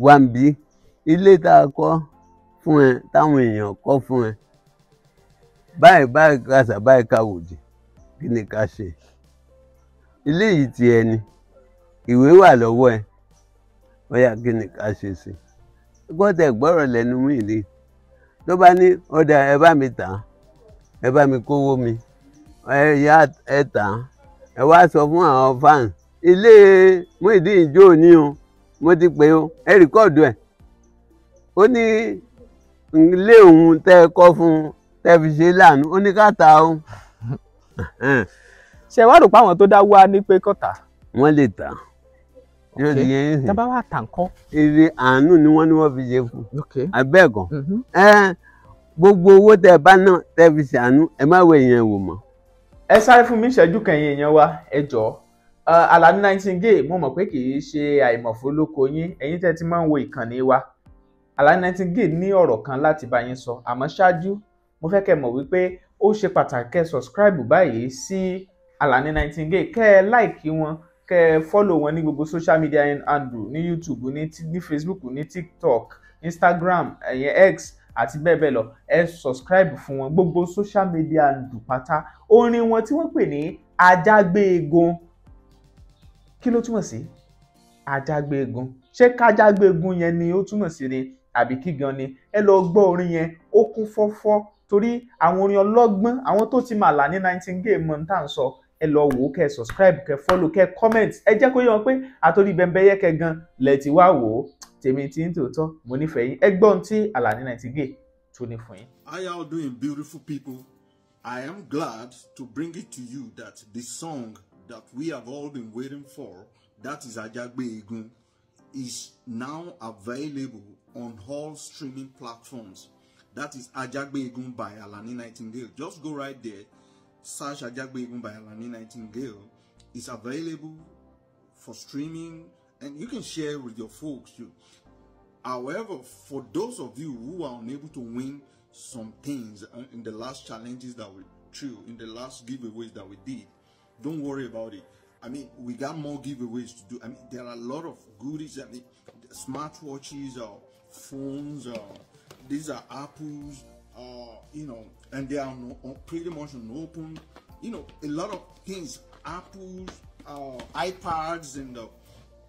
Wàǹbí ilé tá a kọ́ fún ẹ táwọn èèyàn kọ́ fún ẹ báyìí kàṣà báyìí káwòdì kí ni ká ṣe. ilé yìí ti ẹni ìwé wà lọ́wọ́ ẹ bóyá kí ni ká ṣe sí. gbọ́dọ̀ gbọ́rọ̀ lẹ́nu Muyideen tó bá ní ọ̀dà ẹ bá mi tà á ẹ bá mi kówó mi ẹ tà á ẹ wá sọ fún àwọn fans ilé Muyideen jó ní o mo ti pè o ẹ rìkọ́ọ̀dù ẹ̀ ó ní ilé òun tẹ́ ẹ kọ́ fún tẹ́ fi ṣe láàánú ó ní ká ta o. ṣe wá rò pé àwọn tó dá wá ní pé kọ́ta. wọ́n lè tà yóò di yẹn sìn. tábà wà tà ńkọ́. èrè àánú ni wọ́n ní wọ́n fi ṣe fún abẹ́ẹ̀kan gbogbo owó tẹ́ ẹ bá náà tẹ́ fi ṣàánú ẹ má wọ èèyàn wò mọ́. ẹ sáré fún mi ìṣẹ́jú kẹyìn èèyàn wa ẹ jọ̀ọ́ Alani Nightingale mo mọ̀ pé kì í ṣe àìmọ̀fólókò yín ẹ̀yin tẹ́ ti máa ń wo ìkànnì wa Alani Nightingale ní ọ̀rọ̀ kan láti bá yín sọ àmọ́ ṣáájú mo fẹ́ kẹ́ mọ̀ wípé ó ṣe pàtàkì kẹ́ subscribe báyìí sí Alani Nightingale kẹ́ ẹ like wọn kẹ́ ẹ follow wọn ní gbogbo social media handle ní YouTube ní Facebook ní TikTok Instagram X àti bẹ́ẹ̀ bẹ́ẹ̀ lọ ẹ subscribe fún wọn gbogbo social media handle pátá orin wọn tí wọ́n pè ní Ajágbéegun kí ló túmọ̀ sí Ajágbéegun ṣé kájágbéegun yẹn ni ó túmọ̀ sí ni àbí kí gan ni ẹ lọ gbọ́ orin yẹn ó kún fọ́fọ́ torí àwọn orin ọlọ́gbọ́n àwọn tó ti mà Alani Nightingale mọ̀ tá à ń sọ ẹ lọ wò ó kẹ́ subscribe kẹ́ follow kẹ́ comment ẹ jẹ́ kó yé wọn pé àtòrí bẹ́ńbẹ́yẹ́kẹ́ gan lẹ ti wá wò ó tèmi tí ń tòótọ́ mo nífẹ̀ẹ́ yín ẹ gbọ́n tí Alani Nightingale tó ní fún yín. How y'all doing, beautiful people? I am glad to bring it to you that the song that we have all been waiting for, that is Ajágbéegun, is now available on all streaming platforms. That is Ajágbéegun by Alani Nightingale. Just go right there, search Ajágbéegun by Alani Nightingale. It's available for streaming and you can share with your folks. However, for those of you who are unable to win some things in the last challenges that we threw, in the last giveaways that we did, don't worry about it. I mean, we got more giveaways to do. I mean, there are a lot of goodies. I mean, smartwatches, phones, these are Apples, you know, and they are pretty much on open, you know, a lot of things, Apples, iPads, and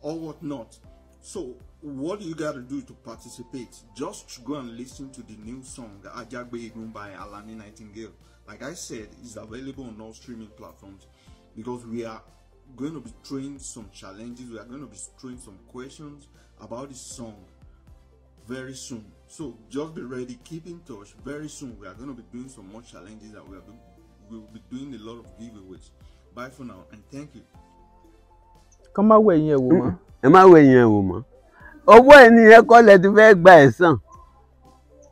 all whatnot. So what you got to do to participate? Just go and listen to the new song Ajagbe Egun by Alani Nightingale. Like I said, it's available on all streaming platforms, because we are going to be throwing some challenges. We are going to be throwing some questions about this song very soon. So just be ready, keep in touch. Very soon we are going to be doing some more challenges, and we'll be doing a lot of giveaways. Bye for now, and thank you. Kàn má wẹ̀ yẹn wò mọ́. Ẹ má wẹ̀ yẹn wò mọ́. Owó ẹni yẹn kọ́ lẹ ti fẹ́ gba ẹ̀san.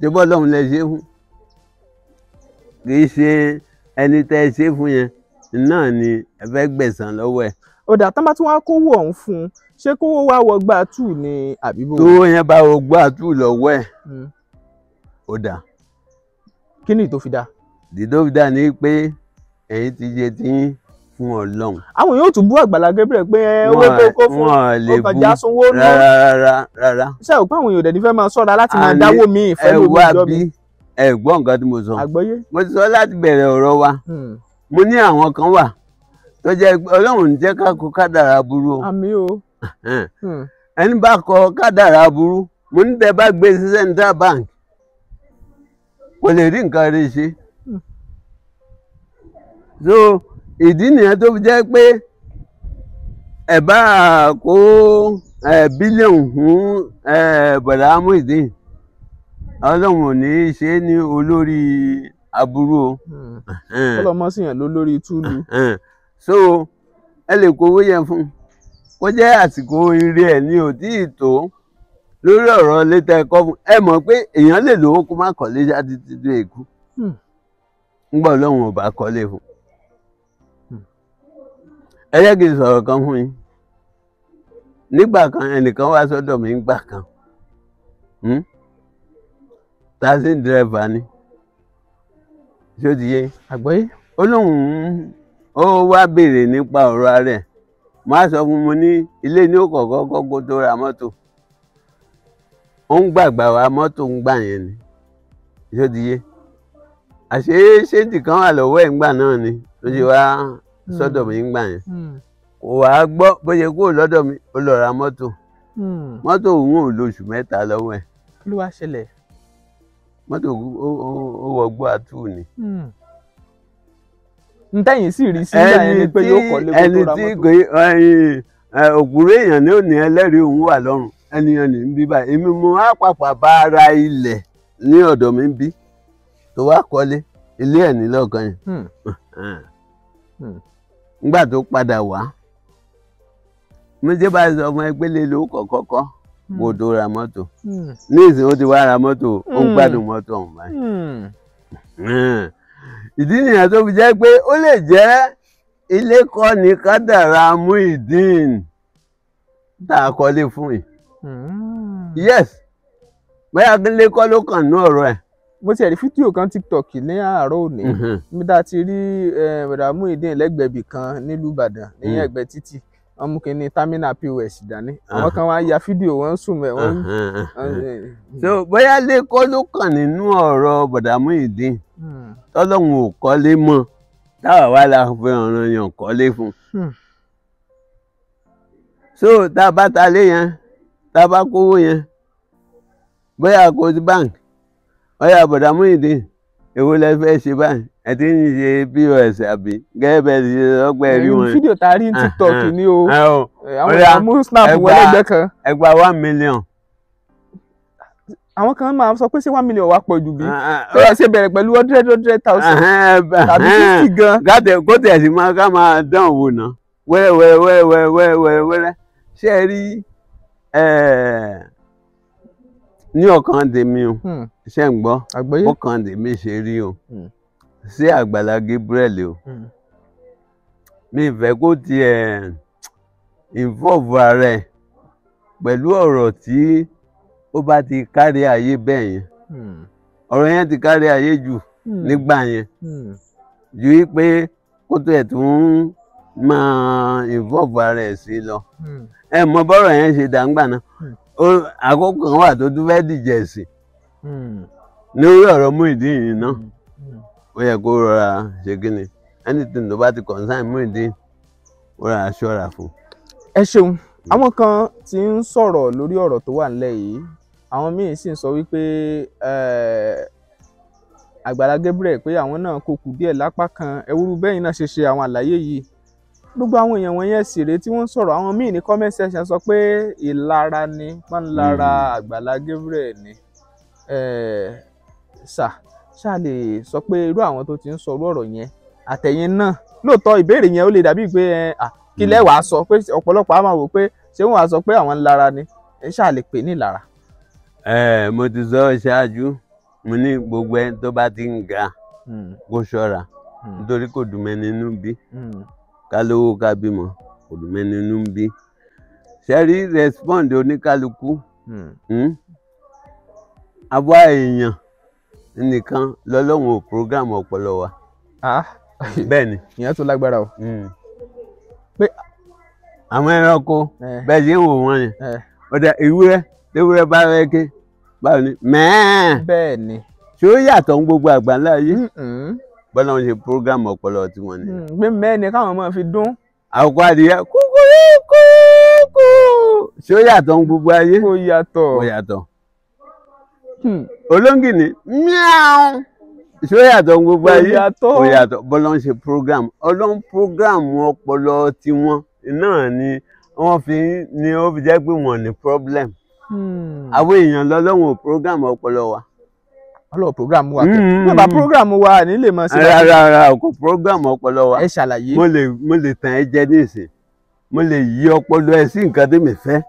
Ṣé bọ́ lọ́hùn lẹ ṣe fún? Kì í ṣe ẹni tẹ́ ẹ ṣe fún yẹn náà ni ẹ fẹ́ gbẹ̀san lọ́wọ́ ẹ̀. Ó dà tán bá tún wá kówó ọ̀hún fún un, ṣé kówó wá wọ gbà tù ní àbíbò? Tó yẹn bá wọ gbà tù lọ́wọ́ ẹ̀. Ó dà. Kí ni tó fi dá? Dídó fi dá ní pé ẹ̀yin ti jẹ tí fún Ọlọ́run. Àwọn yóò tún bú Àgbàlá Gabriel pé owó tó kó fún ọkànjá sanwó náà. Rárá. Ṣé ò pé àwọn èèyàn dẹ̀ni fẹ́ máa ṣọ́ra láti máa dáwó mi ìfẹ́ lórí ìjọ mi? Ẹ gbọ́ nǹkan tí mo sọ. Àgbọ́yé. Mo ti sọ láti bẹ̀rẹ̀ ọ̀rọ̀ wa. Mo ní àwọn kan wà tó jẹ́ Ọlọ́run ń jẹ́ ká kọ kádàrá burú o. Àmín o. Ẹni bá kọ kádàrá burú, mo ní tẹ́ bá gbé sí Central Bank kò lè rí nǹkan rí ṣe. So ìdí nìyẹn tó fi jẹ́ pé ẹ bá kó bílíọ̀nù fún Bọ̀dá Muyideen, Ọlọ́run ò ní ṣe ní olórí aburú o. Ọlọ́mọ sì yàn ló lórí túlù. So ẹ lè kówó yẹn fún kó jẹ́ àsìkò ire ẹ̀ ní ò tí ì tó lórí ọ̀rọ̀ létà ẹ̀kọ́ fún. Ẹ mọ̀ pé èèyàn lè lówó kó má kọ́lé já títí dé ikú. Ńgbà Ọlọ́run ò bá kọ́lé fún. Ẹ jẹ́ kí n sọ̀rọ̀ kan fún yín. Nígbà kan ẹnìkan wá sọ́dọ̀ mi ńgbà kan. Taxi driver ni. Ṣé ó ti yé? Àgbọ́yé. Ó lóun ó wá béèrè nípa ọ̀rọ̀ rẹ̀. Má sọ fún mo ní ilé ní ó kọ̀ọ̀kan kọ́kọ́ tó ra mọ́tò. Ó ń gbàgbà wa mọ́tò ń gbà yẹn ni. Ṣé ó ti yé? Àṣé ṣéǹtì kan wà lọ́wọ́ ẹ̀ ńgbà náà ni tó ṣe wá sọ́dọ̀ mi ńgbà yẹn. Kò wá gbọ́ bó ṣe kúrò lọ́dọ̀ mi ó lọ ra mọ́tò. Mọ́tò òun ò lóṣù mẹ́ta lọ́wọ́ ẹ̀. Kí ló wá ṣẹlẹ̀? Mọ́tò ó wọgbọ́ àtú ni. Ntẹ́yìn sì rí sí ìgbà yẹn ni pé yóò kọ́lé kó tó ra mọ́tò. Ẹni tí òpùrọ́ èèyàn ní òní ẹlẹ́rìí òun wà lọ́rùn ẹnìyàn ní bí báyìí. Èmi mo á pàpà bá ara ilẹ̀ ní ọ̀dọ̀ mi bí tó wá kọ́lé ilé ẹ̀ nílọ́ọ̀kan yẹn. Nígbà tó padà wá mo jẹ́ bá sọ ọmọ ẹgbẹ́ lè lo kọ̀kọ́kọ́ kó tó ra mọ́tò. Ní ìsìn ó ti wá ra mọ́tò ó ń gbádùn mọ́tò ọ̀hún báyìí. Ìdí nìyẹn tó fi jẹ́ pé ó lè jẹ́ ilé kọ́ ní kádàrá Muyideen tá a kọ́lé fún yìí. Yes, bóyá ilé kọ́ ló kàn ní ọ̀rọ̀ ẹ̀. Mo ti rí fídíò kan TikTok ní àárọ̀ òní níbi tá a ti rí Bọ̀dá Muyideen lẹ́gbẹ̀ẹ́ ibì kan nílùú Ìbàdàn ní ẹ̀gbẹ́ títì. Wọ́n mú kínní terminal POS dání. Àwọn kan wá ya fídíò wọn sùn mẹ́ wọ́n. So bóyá ilé kọ́ ló kàn nínú ọ̀rọ̀ Bọ̀dá Muyideen tọ́lọ́run ò kọ́lé mọ́ táwa wá la fi ọ̀ràn yàn kọ́lé fún. So tá a bá ta lé yẹn tá a bá kówó yẹn bóyá kò sí bank ọ̀yà Bọ̀dá Muyideen èwo lẹ fẹ́ ṣe báyìí ẹ ti ń ṣe POS àbí gẹ́gẹ́ bẹ́ẹ̀ ti ṣe ọgbẹ́ rí wọn. Fídíò tá a rí ní TikTok ni o àwọn èèyàn mú snap wọlé ẹgbẹ́ kan. Ẹ gba 1 million. Àwọn kan máa sọ pé ṣé 1 million wá pọ̀ jù bí pé ẹ ṣe bẹ̀rẹ̀ pẹ̀lú 100,000 tàbí 50 gan. Gàtẹ̀ kó tẹ̀ sí máa ká máa dán wò ná wẹ́rẹ́ ṣé ẹ rí ní ọkàn tèmi o ṣe ń gbọ́ ọkàn tèmi ṣe rí o sí Àgbàlá Gabriel o mi fẹ́ kó tiẹ̀ involve ara ẹ̀ pẹ̀lú ọ̀rọ̀ tí ó bá ti kárí ayé bẹ́ẹ̀ yẹn ọ̀rọ̀ yẹn ti kárí ayé jù nígbà yẹn ju wípé kó tó ẹ̀ tún máa involve ara ẹ̀ sí lọ ẹ mọ bọ́rọ̀ yẹn ṣe dàgbà náà àkókò kan wà tó tún fẹ́ dìjẹ̀ sí lórí ọ̀rọ̀ Muyideen yìí náà ó yẹ kó rọra ṣe kí ni anything tó bá ti concern Muyideen ó rọra ṣọ́ra fún. ẹ ṣeun àwọn kan tí ń sọ̀rọ̀ lórí ọ̀rọ̀ tó wà nílẹ̀ yìí àwọn míì sì ń sọ wípé Àgbàlá Gabriel pé àwọn náà kò kù díẹ̀ lápá kan ẹwúrú bẹ́yìn náà ṣe àwọn àlàyé yìí gbogbo àwọn èèyàn wọ̀nyẹn sì rèé tí wọ́n ń sọ̀rọ̀ àwọn míì ní comment section sọ pé ìlara ni wọ́n ń lara Àgbàlá Gabriel ni ṣá lè sọ pé irú àwọn tó ti ń sọ ọ̀rọ̀ yẹn àtẹ̀yìn náà lóòótọ́ ìbéèrè yẹn ó lè dàbí pé kí lẹ wàá sọ pé ọ̀pọ̀lọpọ̀ á máa wò pé ṣé wọ́n á sọ pé àwọn ń lara ni ṣá lè pè ní ìlara. mo ti sọ ṣáájú mo ní gbogbo ẹni tó bá ti ń ga kó ṣọ́ra nítorí kò dùn mẹ́ni inú bí ká lówó ká bímọ kò dùn mẹ́ni inú bí ṣẹ́rí respond oníkálukú àwa èèyàn nìkan lọ́lọ́run ò program ọpọlọ wa bẹ́ẹ̀ ni ìyẹn tó lágbára o pé àwọn ẹranko bẹ́ẹ̀ ṣe ń wò wọ́n yẹn ọ̀dà ewúrẹ́ bá rẹ́kẹ́ báwo ni mẹ́ẹ̀ bẹ́ẹ̀ ni ṣé ó yàtọ̀ ń gbogbo àgbáńlá yìí bọ́lá wọn ṣe program ọpọlọ tiwọn ni. pé mẹ́ẹ̀ ni káwọn máa fi dún. àkókò adìyẹ kúkúrúkú ṣé ó yàtọ̀ ń gbogbo ayé. kò yàtọ̀. kò yàtọ̀. olóńgìní miau ṣé ó yàtọ̀ ń gbogbo ayé. kò yàtọ̀. kò yàtọ̀ bọ́lá wọn ṣe program ọlọ́run program ọpọlọ tiwọn náà ni wọ́n fi ni ó fi jẹ́ pé wọ́n ní problem. àwọn èèyàn lọ́lọ́run ò program ọpọlọ wa. ọlọ́run program wa kẹ́ bàbá program wa ní lè mọ̀ sí. rárá kò program ọpọlọ wa. ẹ ṣàlàyé. mo lè tàn ẹ́ jẹ ní ìsìn mo lè yí ọpọlọ ẹ sí nǹkan tí mi fẹ́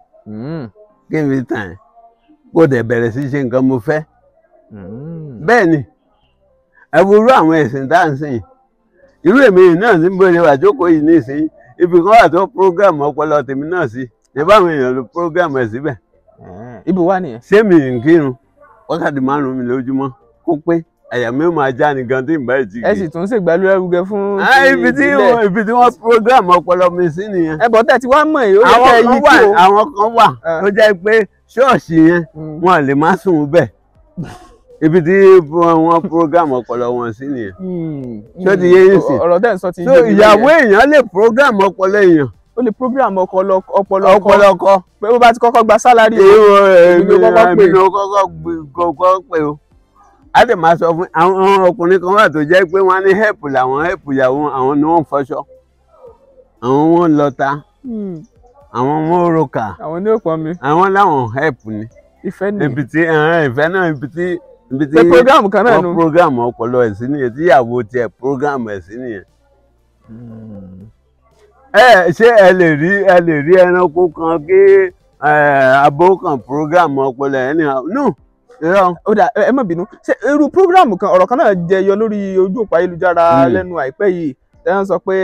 kí n fi tàn ẹ́ kó dẹ̀ bẹ̀rẹ̀ sí ṣe nǹkan mo fẹ́. bẹ́ẹ̀ ni ẹ wo irú àwọn ẹ̀sìn tá à ń sìn irú èmi náà sí bó ṣe wà jókòó yìí ní ìsìn ibi kan wà tó program ọpọlọ tèmi náà sí ṣe báwọn èèyàn ló program ẹ̀ síbẹ̀. ibi wà nìyẹn. ṣé mi ń kírun wákàtí 5 mi lójúmọ́ kó pé àyà mi ó máa já ní gan tí n bá ìtì ẹ sì tún ṣègbàlú ẹrúgẹ fún ibi tí wọ́n program ọpọlọ mi sí nìyẹn. ẹ bọ̀ tẹ́ ti wá mọ̀ èyí ó yẹ kẹ́ yí kí o. àwọn kan wà tó jẹ́ pé ṣọ́ọ̀ṣì yẹn wọn lè má sùn bẹ́ẹ̀ ibi tí wọ́n program ọpọlọ wọn sí nìyẹn. ṣé ti yé yín sí. ọ̀rọ̀ tẹ́ ń sọ ti yé mi. ìyàwó èèyàn lè program ọpọlọ èèyàn. ó lè program ọpọlọ kọ pé ó bá ti kọ́kọ́ gba sálárì èmi ló kọ́kọ́ pé o a lè máa sọ fún àwọn ọkùnrin kan wà tó jẹ́ pé wọ́n á ní help làwọn help ìyàwó àwọn ni wọ́n ń fọṣọ àwọn wọn lọta àwọn wọn roka àwọn ní òpọn mi àwọn láwọn help ni ìfẹ́ ni ibi tí ìfẹ́ náà ibi tí pé program kan náà nu program ọpọlọ ẹ̀ sí nìyẹn tí ìyàwó tiẹ̀ program ẹ̀ sí nìyẹn. ṣé ẹ lè rí ẹranko kan kí abo kan program ọpọlọ ẹ̀ nìyẹn no. ó dà ẹ má bínú ṣé irú program kan ọ̀rọ̀ kan náà jẹyọ lórí ojú òpó ayélujára lẹ́nu àìpẹ́ yìí tẹ́wọ́n sọ pé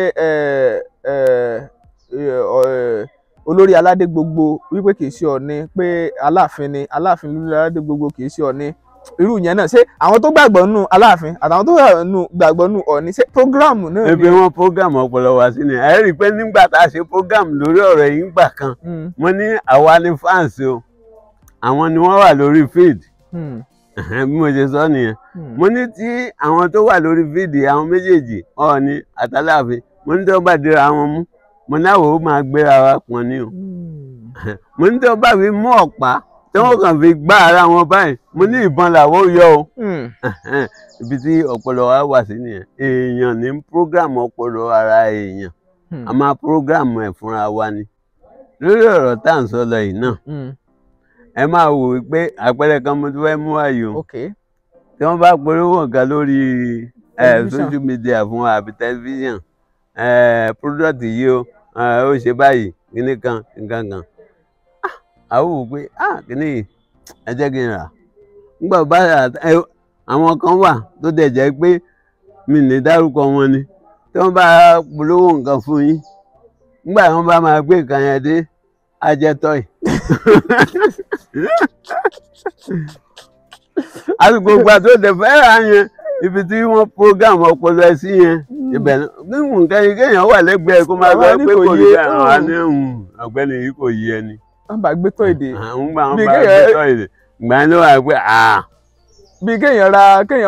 olórí aládé gbogbo wípé kì í ṣe Ọọ̀ni pé aláàfin ni aláàfin lórí aládé gbogbo kì í ṣe Ọọ̀ni irú yẹn náà ṣé àwọn tó gbàgbọ́ nù aláàfin àtàwọn tó gbàgbọ́ nù Ọọ̀ni ṣé program náà. ebi wọn program ọpọlọ wa sí ni ẹ rí i pé nígbà tá a ṣe program lórí ọ̀rọ̀ yìí gbà kan mo ní àwa ní fans o àwọn ni wọ́n wà lórí feed bí mo ṣe sọ nìyẹn mo ní tí àwọn tó wà lórí fídì àwọn méjèèjì Ọọ̀ni àtàláàfin mo ní tí wọ́n bá dira wọn mú mo ní àwọ̀ ó máa gbéra wa pọ̀n ní o mo ní tí wọ́n bá fi mú ọ̀pá tí wọ́n kàn fi gbá ara wọn báyìí mo ní ìbọn làwọn ó yọ o ibi tí ọpọlọ wa wà sí nìyẹn èèyàn ní program ọpọlọ ara èèyàn a máa program ẹ̀ fúnra wa ni lórí ọ̀rọ̀ tá à ń sọ lọ yìí náà ẹ máa wò wípé àpẹẹrẹ kan mo ti fẹ́ mú àyò tí wọ́n bá polówó nǹkan lórí social media fún wa àbí tẹlifíṣàn product yìí ó ṣe báyìí kíní kan nǹkan kan àwọn wò pé kíní yìí ẹ jẹ́ kí n rà nígbà bá àwọn kan wà tó dẹ̀ jẹ́ pé mi ní dárúkọ wọn ni tí wọ́n bá polówó nǹkan fún yín nígbà wọ́n bá máa gbé nǹkan yẹn dé ajẹtọ́ yìí. àsìkò ìgbà tó dẹ̀ fẹ́ ra yẹn ibi tí wọ́n program ọpọlọ ẹ sí yẹn ibẹ̀ níwọ̀n nǹkan yìí kéèyàn wà lẹ́gbẹ̀ẹ́ kó máa gbọ́ pé kò yí àwọn àní ọ̀gbẹ́ni yìí kò yí ẹni. wọ́n bá gbé tọ́ èdè. àwọn bá gbé tọ́ èdè ìgbà yẹn ló wà pé bí kéèyàn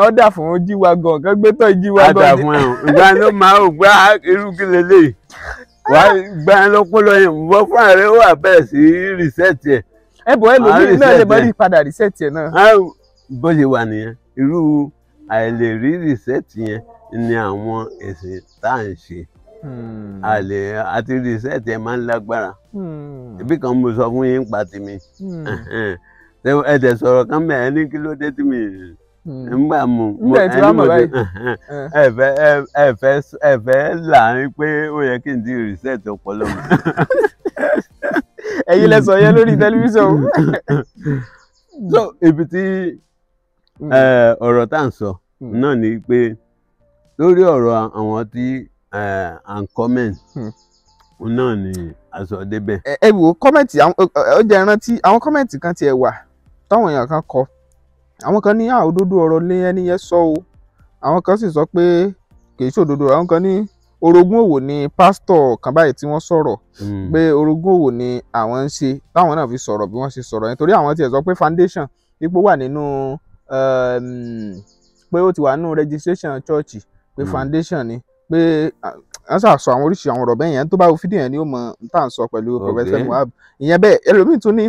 ọ̀dà fún G-Wagon kan gbé tọ́ G-Wagon. àdà fún ẹ̀hún ìgbà yẹn ló máa ò gbá irú kí lélẹ̀ wà ìgbà yẹn ló pọ́ lọ́yìn bọ́ fún ààrẹ ó wà bẹ̀rẹ̀ sí rìsẹ́ẹ̀tì ẹ̀. ẹ bọ̀ ẹ lòmí náà lè bọ́ rí padà rìsẹ́ẹ̀tì ẹ̀ náà. bó ṣe wà nìyẹn irú àìlèrí rìsẹ́ẹ̀tì yẹn ni àwọn ẹ̀sìn tá à ń ṣe àti rìsẹ́ẹ̀tì ẹ̀ máa ń lágbára ibì kan mo sọ fún yín pa tèmi ẹ̀dẹ̀ sọ̀rọ̀ kan bẹ́ẹ̀ ní kí ló dé tí mi nígbà mo ẹni mo dé ẹ fẹ́ là ń pé ó yẹ kí n di rìsẹ́ẹ̀tì ọpọlọ mi. ẹ̀yin lẹ sọ yẹn lórí tẹlifíṣàn. so ibi tí ọ̀rọ̀ tá à ń sọ náà ni pé lórí ọ̀rọ̀ àwọn tí à ń comment náà ni àsọ débẹ̀. ẹ wò kọ́mẹ̀ntì ó jẹ́ ìrántí àwọn kọ́mẹ̀ntì kan tiẹ̀ wà táwọn èèyàn kan kọ àwọn kan ní òdodo ọ̀rọ̀ lé ẹni yẹn sọ o àwọn kan sì sọ pé kì í ṣe òdodo àwọn kan ní orogún òwò ni pásítọ̀ kan báyìí tí wọ́n sọ̀rọ̀ pé orogún òwò ni àwọn ń ṣe táwọn náà fi sọ̀rọ̀ bí wọ́n ṣe sọ̀rọ̀ yẹn torí àwọn tiẹ̀ sọ pé foundation ipò wà nínú pé ó ti wà nínú registration church pé foundation ni pé wọ́n ṣàṣọ àwọn oríṣi àwọn ọ̀rọ̀ bẹ́ẹ̀ yẹn tó bá wo fídíò yẹn ni ó mọ n tá à ń sọ pẹ̀lú Professor Muhab ìyẹn bẹ́ẹ̀ ẹlòmíì tún ní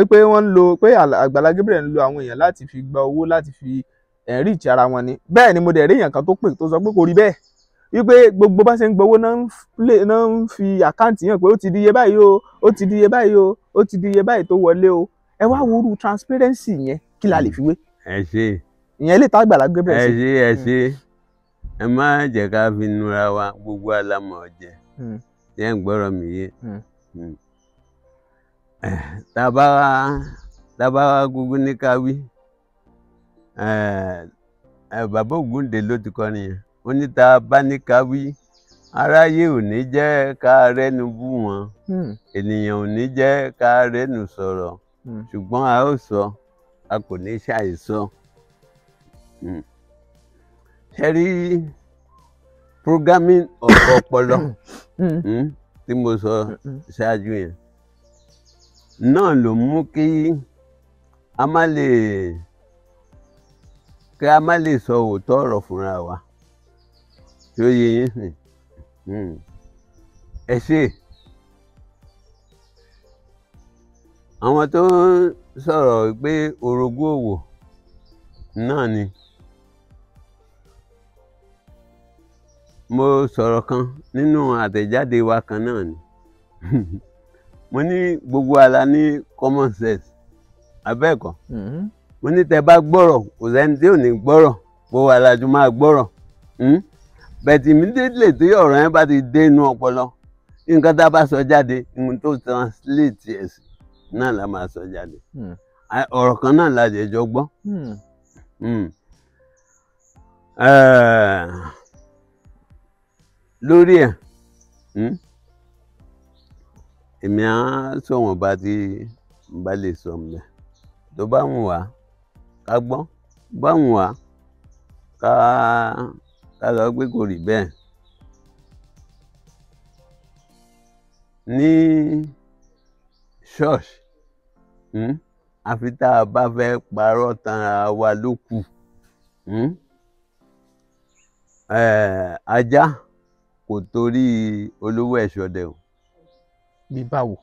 pé wọ́n ń lo pé Àgbàlá Gabriel ń lo àwọn èèyàn láti fi gba owó láti fi enrich ara wọn ni bẹ́ẹ̀ ni mo dẹ̀ rí èèyàn kan tó pè tó sọ pé kò rí bẹ́ẹ̀ wípé gbogbo bá ṣe ń gbowó náà ń fi àkáǹtì yàn pé ó ti di iye báyìí o ó ti di iye báyìí o ó ti di iye báyìí tó wọlé o ẹ wá wo irú transparency yẹn kí la lè fi wé. ẹ ṣe ìyẹn lè tá Àgbàlá Gabriel sí. ẹ ṣe ẹ má jẹ́ ká fi nura wa gbogbo alámọ̀ ọ̀jẹ̀ yẹn ń gbọ́rọ̀ mi yé tábà wá gbogbo ní ká wí bàbá Ògúndé ló ti kọrin yẹn ó ní tá a bá ní ká wí aráyé ò ní jẹ́ ká rẹ́nu bú wọn ènìyàn ò ní jẹ́ ká rẹ́nu sọ̀rọ̀ ṣùgbọ́n a ó sọ a kò ní ṣàìsọ. ṣe rí programming ọpọlọ tí mo sọ ṣáájú yẹn náà ló mú kí a má lè sọ òótọ́ ọ̀rọ̀ fúnra wa tí ó yẹ yín sìn ẹ ṣe àwọn tó ń sọ̀rọ̀ pé orogún òwò náà ni mo sọ̀rọ̀ kan nínú àtẹ̀jáde wa kan náà ni mo ní gbogbo ala ní common sense abẹ́ẹ̀kọ́ mo ní tẹ bá gbọ́rọ̀ kò sẹ́ni tí ò ní gbọ́rọ̀ gbogbo alájú máa gbọ́rọ̀ bẹ̀tì immediately tí ọ̀rọ̀ yẹn bá ti dé inú ọpọlọ nǹkan tá a bá sọ jáde ohun tó translate ẹ̀ sí náà la máa sọ jáde ọ̀rọ̀ kan náà la jẹ́ jọ gbọ́. lórí ẹ̀ èmi á sọ wọn bá lè sọ mẹ tó bá wù wá ká gbọ́ bá wù wá ká lọ pé kò rí bẹ́ẹ̀. ní ṣọ́ọ̀ṣì àfi tá a bá fẹ́ parọ́ tanra wa ló kù ajá kò torí olówó ẹ̀ ṣọdẹ o. bí báwo.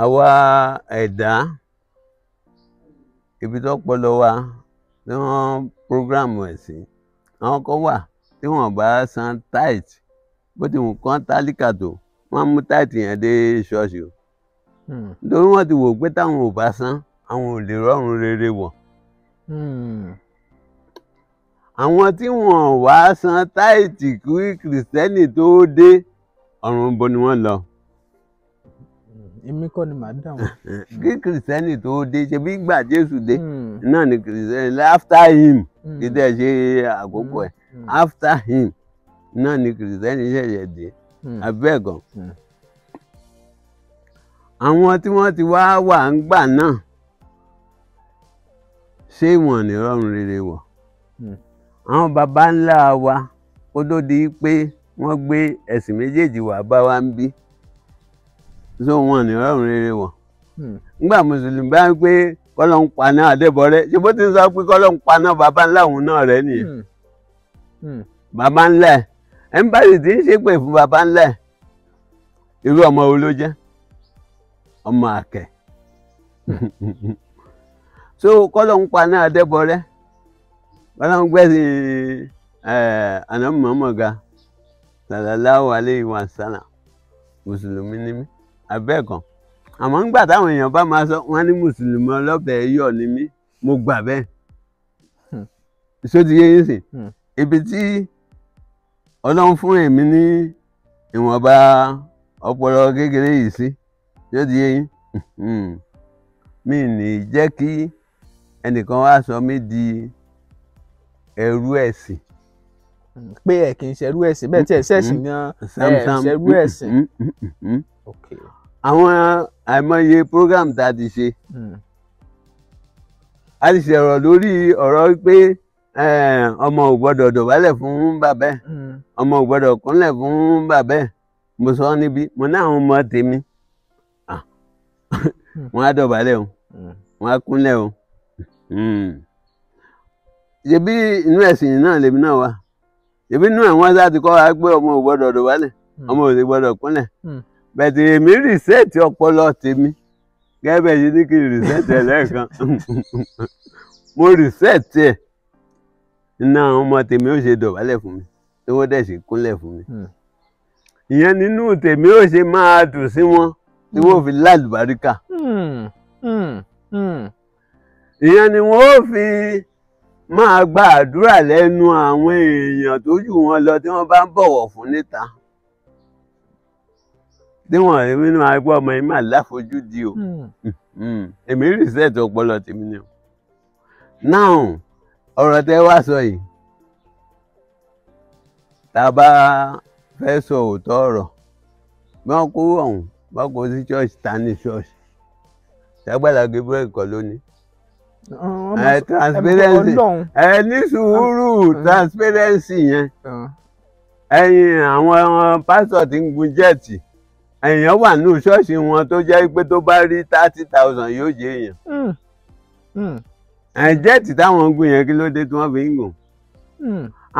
àwa ẹ̀dá ibi tó pọlọ wa tí wọ́n prógrámù ẹ̀ sí àwọn kan wà tí wọ́n bá san tight bó ti wù kán tálíkà tó wọ́n mú tight yẹn dé ṣọ́ọ̀ṣì o nítorí wọ́n ti wò pé táwọn ò bá san àwọn ò lè rọrùn rere wọ̀. àwọn tí wọ́n wá san táìtì kí kìrìsìtẹ́nì tó dé ọ̀run bo ni wọ́n lọ. èmi kọ́ ni màá dáhùn. kí kìrìsìtẹ́nì tó dé ṣe bí gbà Jésù dé náà ni kìrìsìtẹ́nì after him kí tẹ́ ṣe àkókò ẹ̀ after him náà ni kìrìsìtẹ́nì ṣẹ̀ṣẹ̀ dé abẹ́ẹ̀kan. Àwọn tí wọ́n ti wá wà ń gbà náà ṣé wọ́n ní rọrùn rere wọ̀? Àwọn baba ńlá wa kó tó di pé wọ́n gbé ẹ̀sìn méjèèjì wá bá wa ń bí so wọ́n ní rọrùn rere wọ̀. Nígbà mùsùlùmí bá ń pé kọ́lọ́ ń paná Adébọ̀rẹ́ ṣe bó ti ń sọ pé kọ́lọ́ ń paná baba ńlá òun náà rẹ̀ nìyẹn. Baba ńlá ẹ̀ ń bá sì ti ń ṣépè fún baba ńlá ẹ̀ irú ọmọ wo ló jẹ́? Ọmọ àkẹ́. So kọ́lọ́ ń paná Adébọ̀rẹ́ kọ́lọ́ ń gbẹ́sìn Ànábì Muhammad ga sallallahu alayhi wa sallam mùsùlùmí ni mí abẹ́ẹ̀kan. Àmọ́ ńgbà táwọn èèyàn bá máa sọ wọ́n ní mùsùlùmí ọlọ́bẹ̀ yọ̀ ni mí mo gbà bẹ́ẹ̀. Ṣó ti yé yín sìn? Ibi tí Ọlọ́run fún èmi ní ìwọ̀nba ọpọlọ kékeré yìí sí ṣó ti yé yín? Mi ní jẹ́ kí ẹnìkan wá sọ mí di ẹrú ẹ̀sìn. Pé ẹ kì í ṣẹrú ẹ̀sìn bẹ́ẹ̀ tí ẹ ṣẹ̀sìn gan ṣẹrú ẹ̀sìn. Àwọn àìmọye program tá a ti ṣe a ti ṣẹ̀rọ̀ lórí ọ̀rọ̀ pé ọmọ ò gbọ́dọ̀ dọ̀bálẹ̀ fún bàbá ẹ̀, ọmọ ò gbọ́dọ̀ kúnlẹ̀ fún bàbá ẹ̀. Mo sọ níbí mo ní àwọn ọmọ tèmi wọ́n á dọ̀bálẹ̀ o wọ́n á kúnlẹ̀ o. Ṣebí inú ẹ̀sìn náà lèmi náà wà, ṣebí inú ẹ̀ wọ́n sá ti kọ́ wa pé ọmọ ò gbọ́dọ̀ dọ̀bálẹ̀ ọmọ ò sì gbọ́dọ̀ kúnlẹ̀. Bẹ̀tẹ̀ èmi rìsẹ́ẹ̀tì ọpọlọ tèmi gẹ́gẹ́ bẹ́ẹ̀ ṣe ní kí n rìsẹ́ẹ̀tì ẹ̀ lẹ́ẹ̀kan. Mo rìsẹ́ẹ̀tì ẹ̀ iná àwọn ọmọ tèmi ó ṣe dọ̀bálẹ̀ fún mi tí wọ́n dẹ̀ sì kúnlẹ̀ fún mi. Ìyẹn nínú tèmi ó ṣe máa dùn sí wọn tí wọ́n fi lálùbáríkà. Ìyẹn ni wọ́n ó fi máa gba àdúrà lẹ́nu àwọn èèyàn tó jù wọn lọ tí wọ́n bá ń bọ̀wọ̀ fún níta. Tí wọ́n rí nínú àgbọ̀ ọmọ yìí máa láfojúdi o. Èmi rìsẹ́ẹ̀tì ọpọlọ tèmi ni o. Now ọ̀rọ̀ tẹ́ wá sọ yìí tá a bá fẹ́ sọ òótọ́ ọ̀rọ̀ bí wọ́n kó ọ̀hún bá kó sí ṣọ́ọ̀ṣì ta ní ṣọ́ọ̀ṣì Àgbàlá Gabriel kọ́ lónìí. Transparency ní sùúrù transparency yẹn ẹ̀yin àwọn pásítọ̀ tí ń gun jẹ́ẹ̀tì èèyàn wà ní ṣọ́ọ̀ṣì wọn tó jẹ́ pé tó bá rí 30,000 yóò jẹ́ èèyàn. Jẹ́ẹ̀tì táwọn ń gùn yẹn kí ló dé tí wọ́n fi ń gùn?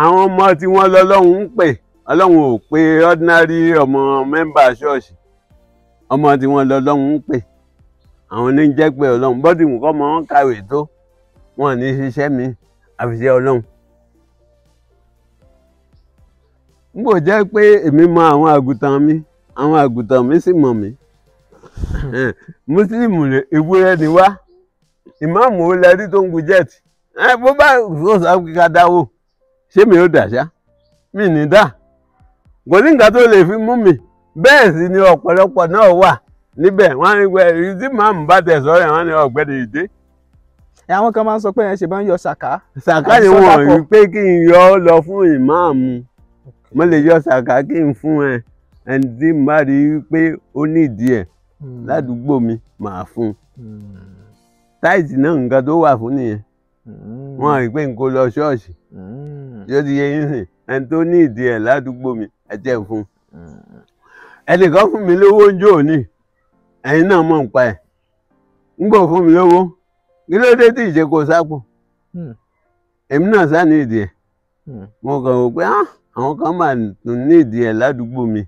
Àwọn ọmọ tí wọ́n lọ́lọ́run ń pè Ọlọ́run ò pé ordinary ọmọ mẹ́mbà ṣọ́ọ̀ṣì, ọmọ tí wọ́n lọ́lọ́run ń pè àwọn ní jẹ́ pé Ọlọ́run bọ́dì nǹkan ọmọ wọn kàwé tó wọn ní ṣiṣẹ́ mi àfiṣẹ́ Ọlọ́run. N kò jẹ́ pé èmi mọ àwọn àgùntàn mi sì mọ̀ mí. Mùsùlùmí ewúrẹ́ ni wá, ìmáàmù ó lẹ́rí tó ń gun jẹ́ẹ̀tì. Bó bá sọ kíkà dáwó ṣé mi ò dàṣá? Mi ní dà. Kò sí nǹkan tó lè fi mú mi. Bẹ́ẹ̀ sì ni ọ̀pọ̀lọpọ̀ náà wà níbẹ̀ wọ́n á ní pé èyí tí màmú bá tẹ̀ sọ́rọ̀ ẹ̀ wọ́n ní ọ̀gbẹ́ni ìdé. Àwọn kan máa ń sọ pé ẹ̀ ṣe bá ń yọ sàká. Sàká ni wọ́n rí pé kí n yọ ọ́ lọ fún ìmáàmù. Mo lè yọ sàká kí n fún ẹni tí n bá rí pé ó nídìí ẹ̀ ládùúgbò mi màá fún un. Táìtì náà nǹkan tó wà fún nìyẹn. Wọ́n rí pé n kò lọ ṣọ́ọ̀ṣì. Yóò di yẹn sìn ẹni tó ní ìdí ẹ̀ ládùúgbò mi ẹ jẹ́ fún un. Ẹnìkan fún mi lówó ń jò ní ẹ̀yin náà mọ̀ ń pa ẹ̀ ń gbọ́ fún mi lówó kí ló dé tí ìṣe kò sápò èmi náà sá ní ìdí ẹ̀ mo kàn wò pé àwọn kan máa tún ní ìdí ẹ̀ ládùúgbò mi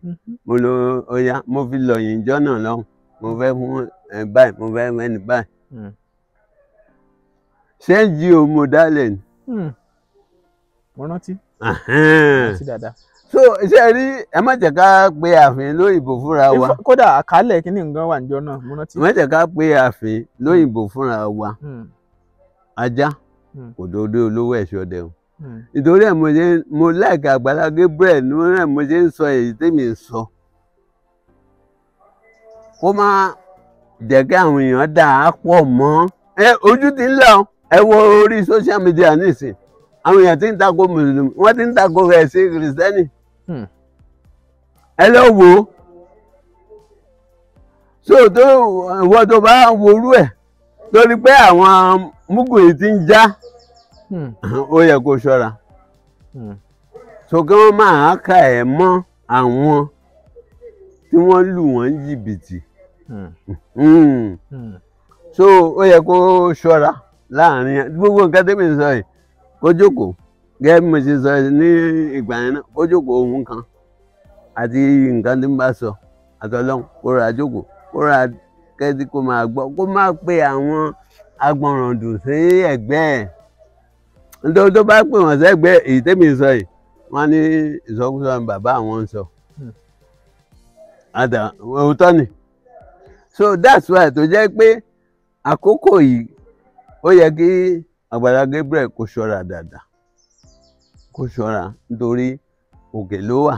mo lọ ọya mo fi lọ yìn jọ́ náà lọ́hùn mo fẹ́ fún ẹ báyìí mo fẹ́ fún ẹni báyìí ṣẹ́ńjì o mo dálẹ̀ ni. mo rántí dáadáa. So ṣe rí ẹ má jẹ́ ká pe ààfin lóyìnbó fúnra wa. Kódà àkálẹ̀ kínní nǹkan wà níjọ́ náà mo rántí. Ẹ má jẹ́ ká pe ààfin lóyìnbó fúnra wa. Ajá kò dòdò olówó ẹ̀ṣọ́ dẹ̀ o. Nítorí ẹ̀ mo láìka Àgbàlá Gabriel nítorí ẹ̀ mo ṣe ń sọ èyí tèmi ń sọ. Kó má jẹ́ kí àwọn èèyàn dà á pọ̀ mọ́. Ojú ti ń là ọ́ ẹ wo orí social media nísìn àwọn èèyàn tí ń tako mùsùlùmí wọ́n ti ń tako rẹ̀ sí kìrìsìtẹ́nì. Ẹ lọ wò ó. So tó ìwọ tó bá worú ẹ̀ torí pé àwọn mugun yìí ti ń já ó yẹ kó ṣọ́ra. So kí wọ́n máa ka ẹ̀ mọ́ àwọn tí wọ́n lù wọ́n jìbìtì. So ó yẹ kó ṣọ́ra láàrin gbogbo nǹkan tẹ́mi sọ yìí kó jókòó gẹ́gẹ́ bí mo ṣe sọ ní ìgbà yẹn náà kó jókòó ohun kan àti nǹkan tí ń bá sọ àtọlọ́hún kó ra jókòó kó ra kẹ́tí kó máa gbọ́ kó má pe àwọn agbọ̀nràndùn sí ẹ̀gbẹ́ ẹ̀ nítorí tó bá pè wọ́n sẹ́gbẹ́ èyí tẹ́mi sọ yìí wọ́n ní ìsọkúsọ ni bàbá àwọn ń sọ àdà òótọ́ ni. So that's why tó jẹ́ pé àkókò yìí ó yẹ kí Àgbàlá Gabriel kó ṣọ́ra dáadáa kó ṣọ́ra nítorí òkè ló wà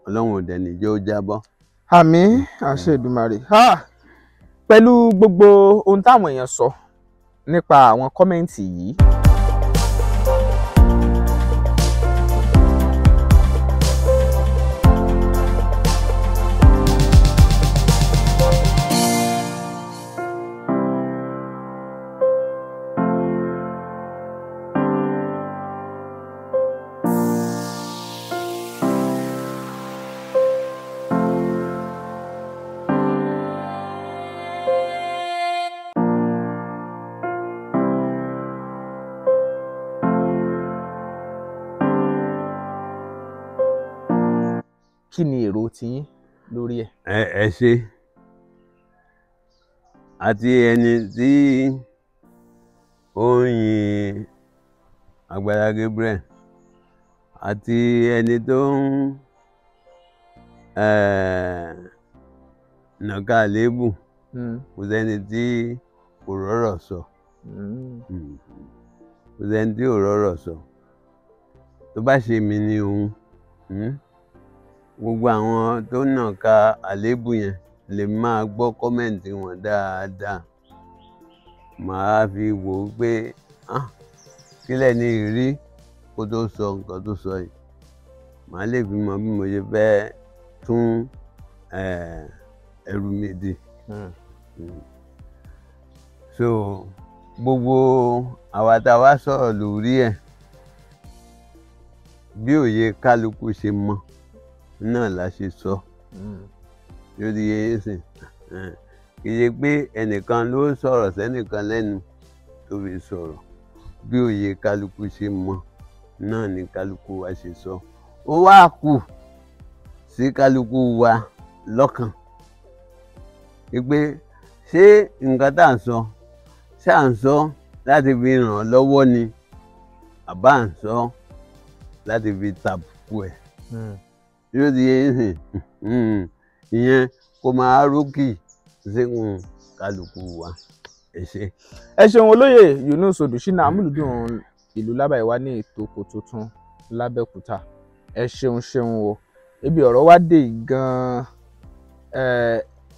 Ọlọ́run ò dẹ̀ ní jẹ́ ó jábọ́. Àmín àṣẹ Èdùmàrè. Pẹ̀lú gbogbo ohun táwọn èèyàn sọ nípa àwọn kọ́mẹ́ǹtì yìí. Kí ni èrò tiyín lórí ẹ̀? Ẹ ṣe àti ẹni tí ó ń yin Àgbàlá Gabriel àti ẹni tó ń nàka àléébù kò sẹ́ni tí kò rọ́rọ̀ sọ kò sẹ́ni tí ò rọ́rọ̀ sọ tó bá ṣe mí ní òun gbogbo àwọn tó nàka àléébù yẹn lè máa gbọ́ kọ́mẹ̀ǹtì wọn dáadáa màá fi wò ó pé kílẹ̀ ní ìrí kó tó sọ nǹkan tó sọ yìí màá lè fi mọ bí mo ṣe fẹ́ tún ẹrù mi dì. So gbogbo àwa tá a wá sọ̀rọ̀ lórí ẹ̀ bí òye kálukú ṣe mọ náà la ṣe sọ yóò di yẹn sìn kì í ṣe pé ẹnìkan ló sọ̀rọ̀ sẹ́nìkan lẹ́nu tó fi sọ̀rọ̀ bí òye kálukú ṣe mọ náà ni kálukú wa ṣe sọ ó wá kù sí kálukú wa lọ́kàn wípé ṣé nǹkan tá à ń sọ ṣé à ń sọ láti fi ràn án lọ́wọ́ ni àbá à ń sọ láti fi tàbùkù ẹ̀ yóò di ẹ̀sìn ìyẹn kó máa rókì síkùn kálukú wa ẹ ṣé. Ẹ ṣeun olóyè Yunus Odùṣínà amúlùdùn ìlú Lábàáyíwá ní Ìtòkò Tuntun l'Ábẹ́òkúta ẹ ṣeun o ibi ọ̀rọ̀ wá dé gan-an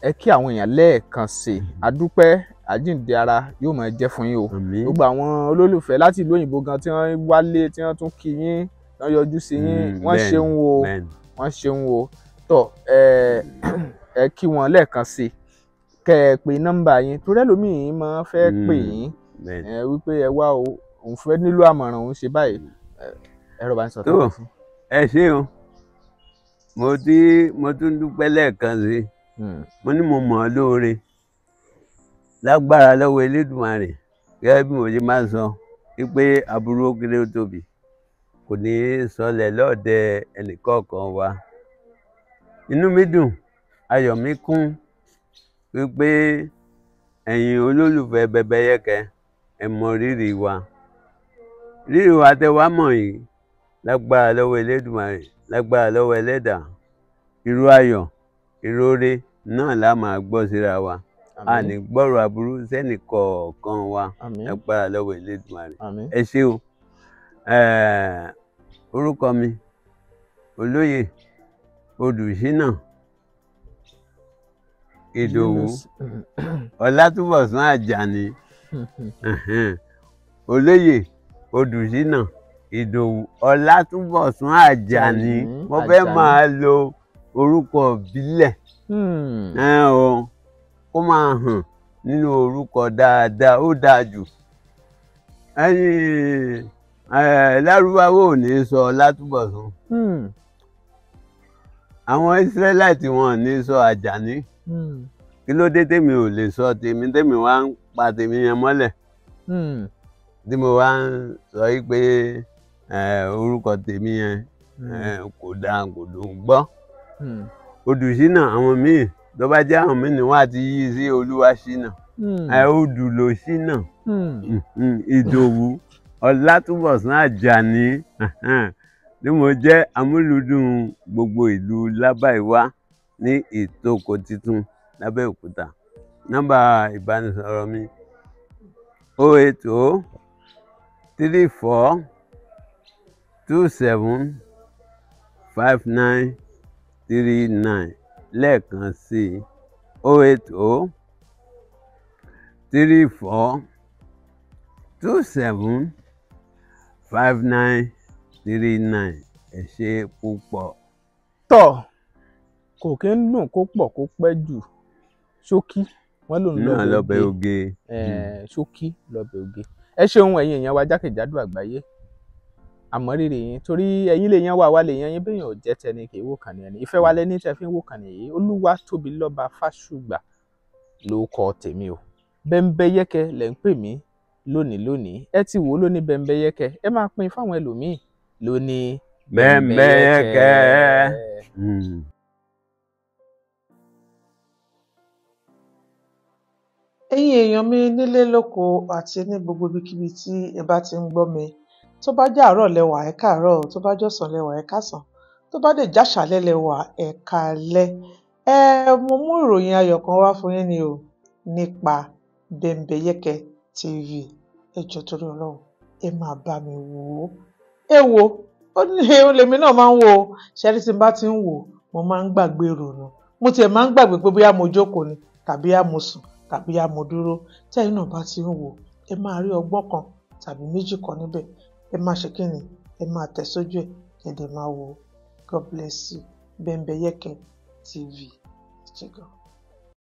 ẹ kí àwọn èèyàn lẹ́ẹ̀kan sí adúpẹ́ àjíǹde ara yóò máa jẹ́ fún yín o gbogbo àwọn olólùfẹ́ láti ìlú òyìnbó gan tí wọ́n wálé tí wọ́n tún kí yín wọ́n yọjú sí yín wọ́n ṣeun o wọ́n ṣeun o tọ́ ẹ kí wọn lẹ́ẹ̀kan sí kẹ́ ẹ pè nọ́mbà yín torí ẹlòmíì máa fẹ́ pè yín wípé ẹ wá o òun fẹ́ nílò àmọ̀ràn òun ṣe báyìí ẹ̀rọ bá ń sọ tó fún. ẹ ṣé o mo tún dúpẹ́ lẹ́ẹ̀kan sí mo ní mo mọ̀ ọ́ lóore lágbára lọ́wọ́ Elédùmarè gẹ́gẹ́ bí mo ṣe máa ń sọ wípé aburú ó kéré ó tóbi kò ní í sọlẹ̀ lọ́ọ̀dẹ ẹnìkọ̀ọ̀kan wa inú mi dùn ayọ̀ mi kún wípé ẹ̀yin olólùfẹ́ Bẹ́bẹ́yẹ́kẹ́ ẹ mọ rírì wa tẹ wá mọ̀ yìí lágbára lọ́wọ́ Elédùmarè lágbára lọ́wọ́ Ẹlẹ́dàá irú ayọ̀ ìrore náà la máa gbọ́ síra wa a ní gbọ́rọ̀ aburú sẹ́nì kọ̀ọ̀kan wa lágbára lọ́wọ́ Elédùmarè ẹ ṣé o orúkọ mi olóyè Odùṣínà Ìdòwú Ọlátúbọ̀sún Àjàní olóyè Odùṣínà Ìdòwú Ọlátúnbọ̀sún Àjàní. Mo fẹ́ máa lo orúkọ ìbílẹ̀ o kó máa hàn nínú orúkọ dáadáa, ó dáa jù. Lárúbáwá ò ní sọ Ọlátúnbọ̀sún. Àwọn Ísírẹ́láìtì wọn ò ní sọ Àjàní. Kí ló dé tèmi ò lè sọ tèmi, tèmi wá ń pa tèmi yẹn mọ́lẹ̀, tí mo wá ń sọ pé orúkọ tèmi yẹn kò dáa, kò dùn gbọ́. Odùṣínà àwọn míì tó bá jẹ́ àwọn míì ni wọ́n á ti yí sí Olúwaṣínà. Odù ló ṣínà. Ìdòwú Ọlátúnbọ̀sún Àjàní tí mo jẹ́ amúlùúdùn gbogbo ìlú Lábàíwá ní Ìtòkò Titun Lábẹ́òkúta. Nọ́mbà ìbánisọ̀rọ̀ mi 080 34 27 59 39. Lẹ́ẹ̀kan sí 080 34 27 59 39. Ẹ ṣé púpọ̀. Tọ́ kò kí ń dùn kó pọ̀ kó pẹ́ jù, ṣókí wọ́n ló ń lọ́bẹ̀ oge. Ṣókí lọ́bẹ̀ oge. Ẹ ṣeun ẹ̀yin èèyàn wa jákèjádò àgbáyé, àmọ́ rírì yín torí ẹ̀yin lè yan wà lè yan yín béèyàn ò jẹ́ tẹni kì í wò kàn ní ẹni. Ìfẹ́ wa lẹ́ni tẹ́ fi ń wò kàn nìyí. Olúwatóbilọ́ba Fásùgbà ló kọ tèmi o. Bẹ́ńbẹ́yẹ́kẹ́ lẹ̀ ń pè mí lónìí. Ẹ ti wò ó lóní Bẹ́ńbẹ́yẹ́kẹ́, ẹ máa pín fáwọn ẹlòmíì lóní Bẹ́ńbẹ́yẹ́kẹ́. Ẹ̀yin èèyàn mi nílé lóko àti ní gbogbo ibikíbi tí ẹ bá ti ń gbọ́ mi, tó bá jẹ́ àárọ̀ lẹ́wà ẹ káàárọ̀, tó bá jọ̀sán lẹ́wà ẹ káàsán, tó bá dé jáṣálẹ́ lẹ́wà ẹ káalẹ́. Mo mú ìròyìn ayọ̀ kan wá fún yín ni o nípa Bẹ́ńbẹ́yẹ́kẹ́ TV. Ẹ jọ̀ọ́ torí Ọlọ́run ẹ máa bá mi wò ó. Ẹ wo ó ní olèmi náà máa ń wò ó. Ṣẹ́rí tí n bá ti ń wò mo máa ń gbàgbé ìrònú. Mo tiẹ̀ máa ń gbàgbé pé bóyá mo jókòó ni tàbí á mo sùn tàbí á mo dúró. Tí ẹ̀yin náà bá ti ń wò ẹ máa rí ọgbọ́n kan tàbí méjì kan níbẹ̀. Ẹ máa ṣe kí ni? Ẹ máa tẹ̀ sójú ẹ̀ kẹ̀dẹ̀ máa wò ó. God bless you. Bẹ́ńbẹ́yẹ́kẹ́ TV. Ẹ ṣé gan.